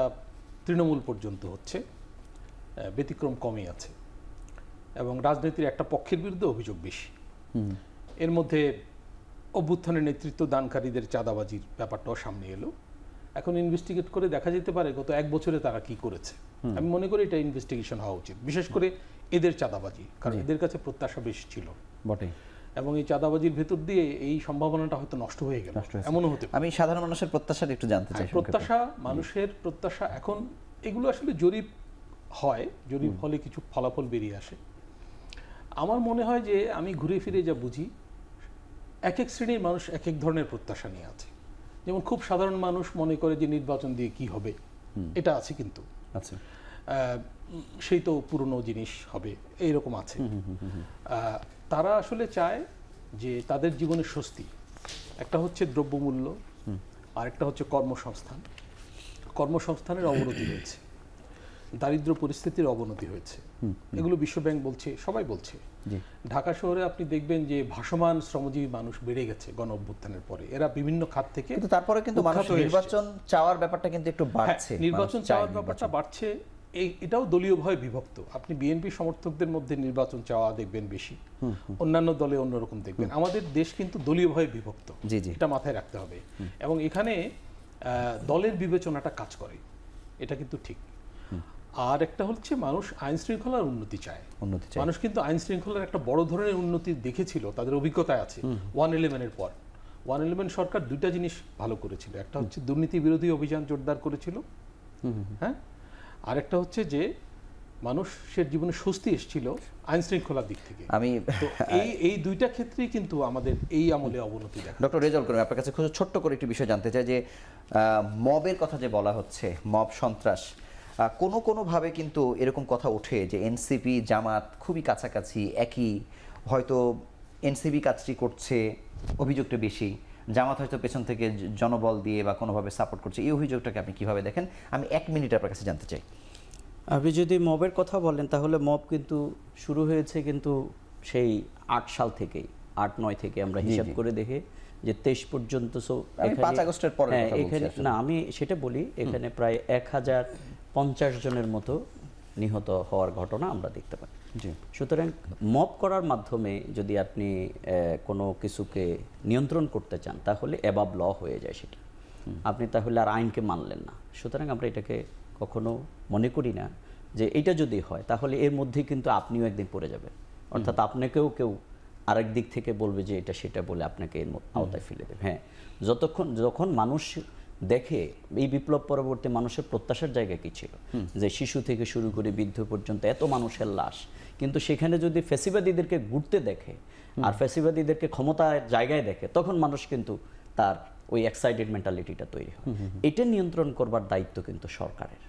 S3: তৃণমূল পর্যন্ত হচ্ছে, ব্যতিক্রম কমই আছে, এবং রাজনীতির একটা পক্ষের বিরুদ্ধে অভিযোগ বেশি। এর মধ্যে অভ্যুত্থানের নেতৃত্ব দানকারীদের চাঁদাবাজির ব্যাপারটাও সামনে এলো। এখন ইনভেস্টিগেট করে দেখা যেতে পারে গত এক বছরে তারা কি করেছে। আমি মনে করি এটা ইনভেস্টিগেশন হওয়া উচিত, বিশেষ করে এদের চাঁদাবাজি, কারণ এদের কাছে প্রত্যাশা বেশি ছিল
S1: বটে,
S3: এবং এই চাঁদাবাজির ভেতর দিয়ে এই সম্ভাবনাটা হয়তো নষ্ট হয়ে গেল, এমনও হতে পারে।
S1: আমি সাধারণ মানুষের প্রত্যাশাটা একটু জানতে চাই।
S3: প্রত্যাশা, মানুষের প্রত্যাশা, এখন এগুলো আসলে জরিপ হয়, জরিপ হলে কিছু ফলাফল বেরিয়ে আসে। আমার মনে হয় যে আমি ঘুরে ফিরে যা বুঝি, এক এক শ্রেণীর মানুষ এক এক ধরনের প্রত্যাশা নিয়ে আছে। যেমন খুব সাধারণ মানুষ মনে করে যে নির্বাচন দিয়ে কি হবে, এটা আছে, কিন্তু
S1: আচ্ছা,
S3: সেই তো পুরনো জিনিস হবে, এইরকম আছে। তারা আসলে চায় যে তাদের জীবনে স্বস্তি, একটা হচ্ছে দ্রব্যমূল্য, আরেকটা হচ্ছে কর্মসংস্থানের অবনতি হয়েছে, দারিদ্র পরিস্থিতির অবনতি হয়েছে। এগুলো বিশ্বব্যাংক বলছে, সবাই বলছে। ঢাকা শহরে আপনি দেখবেন যে ভাসমান শ্রমজীবী মানুষ বেড়ে গেছে গণ অভ্যুত্থানের পরে। এরা বিভিন্ন খাত থেকে,
S1: কিন্তু তারপরে কিন্তু মানুষ নির্বাচন চাওয়ার ব্যাপারটা কিন্তু একটু বাড়ছে,
S3: নির্বাচন চাওয়ার ব্যাপারটা বাড়ছে। এটাও দলীয়ভাবে বিভক্ত। আপনি বিএনপি সমর্থকদের মধ্যে নির্বাচন চাওয়া দেখবেন বেশি, অন্যান্য দলে অন্যরকম দেখবেন। আমাদের দেশ কিন্তু দলীয়ভাবে বিভক্ত, এটা মাথায় রাখতে হবে। এবং এখানে দলের বিবেচনাটা কাজ করে, এটা কিন্তু ঠিক। আর একটা হচ্ছে মানুষ আইন শৃঙ্খলার উন্নতি চায়। মানুষ কিন্তু আইন শৃঙ্খলার একটা বড় ধরনের উন্নতি দেখেছিল, তাদের অভিজ্ঞতায় আছে 111-এর পর। 111 সরকার দুইটা জিনিস ভালো করেছিল, একটা হচ্ছে দুর্নীতি বিরোধী অভিযান জোরদার করেছিল, হ্যাঁ, আর একটা হচ্ছে যে মানুষের জীবনে স্বস্তি এসেছিল আইন শৃঙ্খলার দিক থেকে।
S1: আমি
S3: এই দুইটা ক্ষেত্রেই কিন্তু আমাদের এই আমলে অবনতি দেখা।
S1: ডক্টর রেজাউল করিম, আপনার কাছে খুব ছোট্ট করে একটি বিষয় জানতে চাই যে মবের কথা যে বলা হচ্ছে, মব সন্ত্রাস, কোনোভাবে কিন্তু এরকম কথা ওঠে যে এনসিপি জামাত খুবই কাছাকাছি, একই, হয়তো এনসিপি কাজটি করছে অভিযোগটা বেশি, জামাত হয়তো পেছন থেকে জনবল দিয়ে বা কোনোভাবে সাপোর্ট করছে। এই অভিযোগটাকে আপনি কিভাবে দেখেন? আমি 1 মিনিট আপনার কাছে জানতে চাই।
S4: আপনি যদি মবের কথা বলেন তাহলে মব কিন্তু শুরু হয়েছে কিন্তু সেই 8 সাল থেকেই, 8-9 থেকে আমরা হিসাব করে দেখে যে 23 পর্যন্ত।
S1: 5 আগস্টের পরে
S4: এখানে না, আমি সেটা বলি, এখানে প্রায় 1050 জনের মতো নিহত হওয়ার ঘটনা আমরা দেখতে পাই। সুতরাং মব করার মাধ্যমে যদি আপনি কোনো কিছুকে নিয়ন্ত্রণ করতে চান তাহলে অ্যাবাব ল হয়ে যায় সেটা, আপনি তাহলে আর আইনকে মানলেন না। সুতরাং আমরা এটাকে কখনো মনে করি না যে এটা যদি হয় তাহলে এর মধ্যে কিন্তু আপনিও একদিন পড়ে যাবেন, অর্থাৎ আপনাকেও কেউ আরেক দিক থেকে বলবে যে এটা সেটা বলে আপনাকে এর আওতায় ফেলে দেবে। হ্যাঁ, যখন মানুষ দেখে এই বিপ্লব পরবর্তী মানুষের প্রত্যাশার জায়গা কি ছিল, যে শিশু থেকে শুরু করে বৃদ্ধ পর্যন্ত এত মানুষের লাশ, কিন্তু সেখানে যদি ফ্যাসিবাদীদেরকে ঘুরতে দেখে আর ফ্যাসিবাদীদেরকে ক্ষমতার জায়গায় দেখে, তখন মানুষ কিন্তু তার ওই এক্সাইটেড মেন্টালিটিটা তৈরি হয়। এটা নিয়ন্ত্রণ করবার দায়িত্ব কিন্তু সরকারের।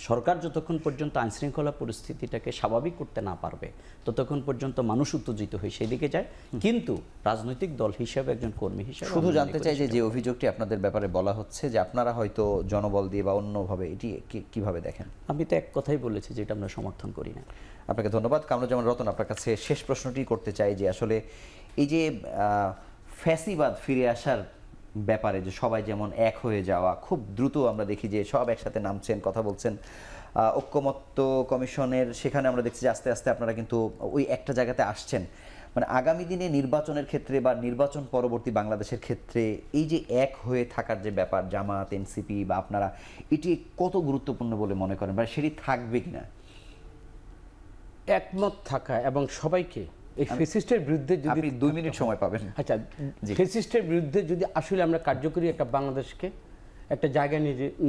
S4: সরকার যতক্ষণ পর্যন্ত আইনশৃঙ্খলা পরিস্থিতিটাকে স্বাভাবিক করতে না পারবে ততক্ষণ পর্যন্ত মানুষ উত্তেজিত হয়ে সেদিকে যায়। কিন্তু রাজনৈতিক দল হিসেবে, একজন কর্মী হিসেবে
S1: শুধু জানতে চাই যে অভিযোগটি আপনাদের ব্যাপারে বলা হচ্ছে যে আপনারা হয়তো জনবল দিয়ে বা অন্যভাবে, এটি কিভাবে দেখেন?
S4: আমি তো এক কথাই বলেছি যে এটা আমরা সমর্থন করি না।
S1: আপনাকে ধন্যবাদ। কামরুজ্জামান রতন, আপনার কাছে শেষ প্রশ্নটি করতে চাই যে আসলে এই যে ফ্যাসিবাদ ফিরে আসার ব্যাপারে যে সবাই যেমন এক হয়ে যাওয়া, খুব দ্রুত আমরা দেখি যে সব একসাথে নামছেন, কথা বলছেন, ঐক্যমত্য কমিশনের সেখানে আমরা দেখছি যে আস্তে আস্তে আপনারা কিন্তু ওই একটা জায়গাতে আসছেন। মানে আগামী দিনে নির্বাচনের ক্ষেত্রে বা নির্বাচন পরবর্তী বাংলাদেশের ক্ষেত্রে এই যে এক হয়ে থাকার যে ব্যাপার, জামাত, এনসিপি বা আপনারা, এটি কত গুরুত্বপূর্ণ বলে মনে করেন বা সেটি থাকবে কিনা?
S2: একমত থাকা এবং সবাইকে এই ফ্যাসিস্টের বিরুদ্ধে, যদি
S1: 2 মিনিট সময় পাবেন।
S2: আচ্ছা, ফ্যাসিস্টের বিরুদ্ধে যদি আসলে আমরা কার্যকরী একটা বাংলাদেশকে একটা জায়গায়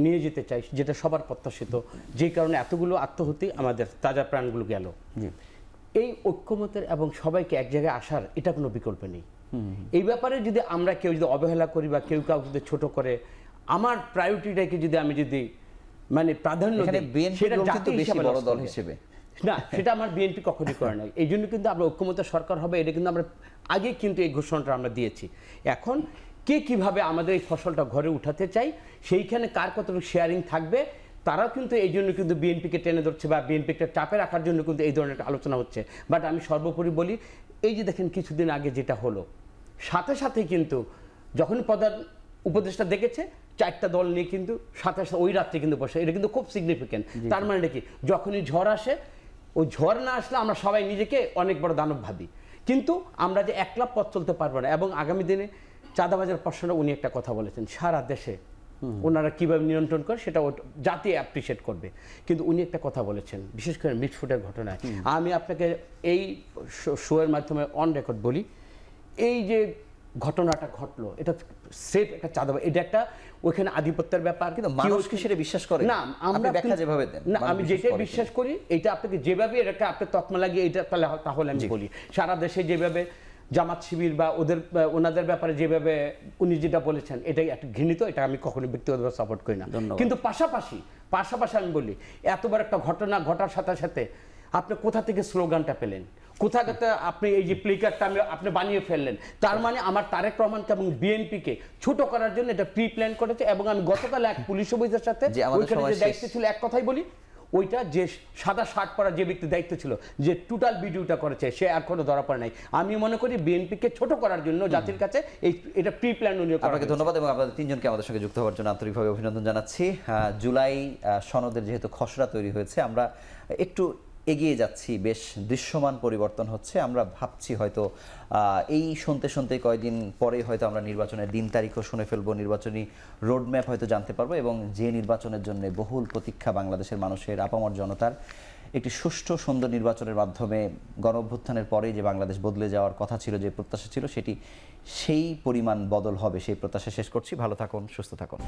S2: নিয়ে যেতে চাই, যেটা সবার প্রত্যাশিত, যে কারণে এতগুলো আত্মহত্যা, আমাদের তাজা প্রাণগুলো গেল, এই ঐক্যমতের এবং সবাইকে এক জায়গায় আসার এটা কোনো বিকল্প নেই। এই ব্যাপারে যদি আমরা কেউ যদি অবহেলা করি বা কেউ কাউকে যদি ছোট করে, আমার প্রায়োরিটিটাকে যদি আমি যদি মানে প্রাধান্য দিই, সেটা জাতীয়
S1: বেশি বড় দল হিসেবে
S2: না, সেটা আমার বিএনপি কখনই করে নাই। এই জন্য কিন্তু আমরা ঐক্যমতের সরকার হবে, এটা কিন্তু আমরা আগে কিন্তু এই ঘোষণাটা আমরা দিয়েছি। এখন কে কিভাবে আমাদের এই ফসলটা ঘরে উঠাতে চাই, সেইখানে কার কতটুকু শেয়ারিং থাকবে, তারাও কিন্তু এই জন্য কিন্তু বিএনপিকে টেনে ধরছে বা বিএনপিকে চাপে রাখার জন্য কিন্তু এই ধরনের আলোচনা হচ্ছে। বাট আমি সর্বোপরি বলি, এই যে দেখেন কিছুদিন আগে যেটা হলো, সাথে সাথে কিন্তু যখন প্রধান উপদেষ্টা দেখেছে 4টা দল নিয়ে কিন্তু সাথে সাথে ওই রাত্রে কিন্তু বসে, এটা কিন্তু খুব সিগনিফিকেন্ট। তার মানে কি, যখনই ঝড় আসে, ওই ঝড় না আসলে আমরা সবাই নিজেকে অনেক বড় দানব ভাবি, কিন্তু আমরা যে একলা পথ চলতে পারবো না। এবং আগামী দিনে চাঁদাবাজের প্রশ্নে উনি একটা কথা বলেছেন, সারা দেশে ওনারা কীভাবে নিয়ন্ত্রণ করে সেটা জাতি অ্যাপ্রিসিয়েট করবে। কিন্তু উনি একটা কথা বলেছেন, বিশেষ করে মিটফুটের ঘটনায়, আমি আপনাকে এই শোয়ের মাধ্যমে অন রেকর্ড বলি, এই যে ঘটনাটা ঘটলো, এটা সেফ একটা চাঁদাবাজ, এটা একটা ওইখানে আধিপত্যের ব্যাপার।
S1: কিন্তু মানুষ কি সেটা বিশ্বাস করে
S2: না? আমরা
S1: ব্যাখ্যা যেভাবে দেন
S2: না, আমি যেটাই বিশ্বাস করি, এটা আপনাকে যেভাবে এটাকে আপনি তকমা লাগিয়ে এটা তাহলে আমি বলি, সারা দেশে যেভাবে জামাত শিবির বা ওনাদের ব্যাপারে যেভাবে উনি যেটা বলেছেন, এটাই একটা ঘৃণিত, এটা আমি কখনো ব্যক্তিগতভাবে সাপোর্ট করি না। কিন্তু পাশাপাশি আমি বলি, এতবার একটা ঘটনা ঘটার সাথে সাথে আপনি কোথা থেকে স্লোগানটা পেলেন, কোথা থেকে আপনি এই যে প্লেকার্ডটা আপনি বানিয়ে ফেললেন? তার মানে আমার তারেক রহমানকে এবং বিএনপিকে ছোট করার জন্য এটা প্রি প্ল্যান করেছে। এবং আমি গতকাল এক পুলিশ অফিসারের সাথে ওইখানে যে দায়িত্ব ছিল, এক কথাই বলি, ওইটা যে সাদা শার্ট পরা যে ব্যক্তি দায়িত্ব ছিল, যে টোটাল ভিডিওটা করেছে, সে এখনো ধরা পড়ে নাই। আমি মনে করি বিএনপিকে ছোট করার জন্য জাতির কাছে এটা প্রি প্ল্যান অনুযায়ী।
S1: আপনাকে ধন্যবাদ এবং আপনাদের তিনজনকে আমাদের সঙ্গে যুক্ত হওয়ার জন্য আন্তরিকভাবে অভিনন্দন জানাচ্ছি। জুলাই সনদের যেহেতু খসড়া তৈরি হয়েছে, আমরা একটু এগিয়ে যাচ্ছি, বেশ দৃশ্যমান পরিবর্তন হচ্ছে। আমরা ভাবছি হয়তো এই শুনতে শুনতে কয়েকদিন পরে হয়তো আমরা নির্বাচনের দিন তারিখও শুনে ফেলবো, নির্বাচনী রোডম্যাপ হয়তো জানতে পারবো, এবং যে নির্বাচনের জন্য বহুল প্রতীক্ষা বাংলাদেশের মানুষের, আপামর জনতার, একটি সুষ্ঠু সুন্দর নির্বাচনের মাধ্যমে গণ অভ্যুত্থানের পরে যে বাংলাদেশ বদলে যাওয়ার কথা ছিল, যে প্রত্যাশা ছিল, সেটি সেই পরিমাণ বদল হবে, সেই প্রত্যাশা শেষ করছি। ভালো থাকুন, সুস্থ থাকুন।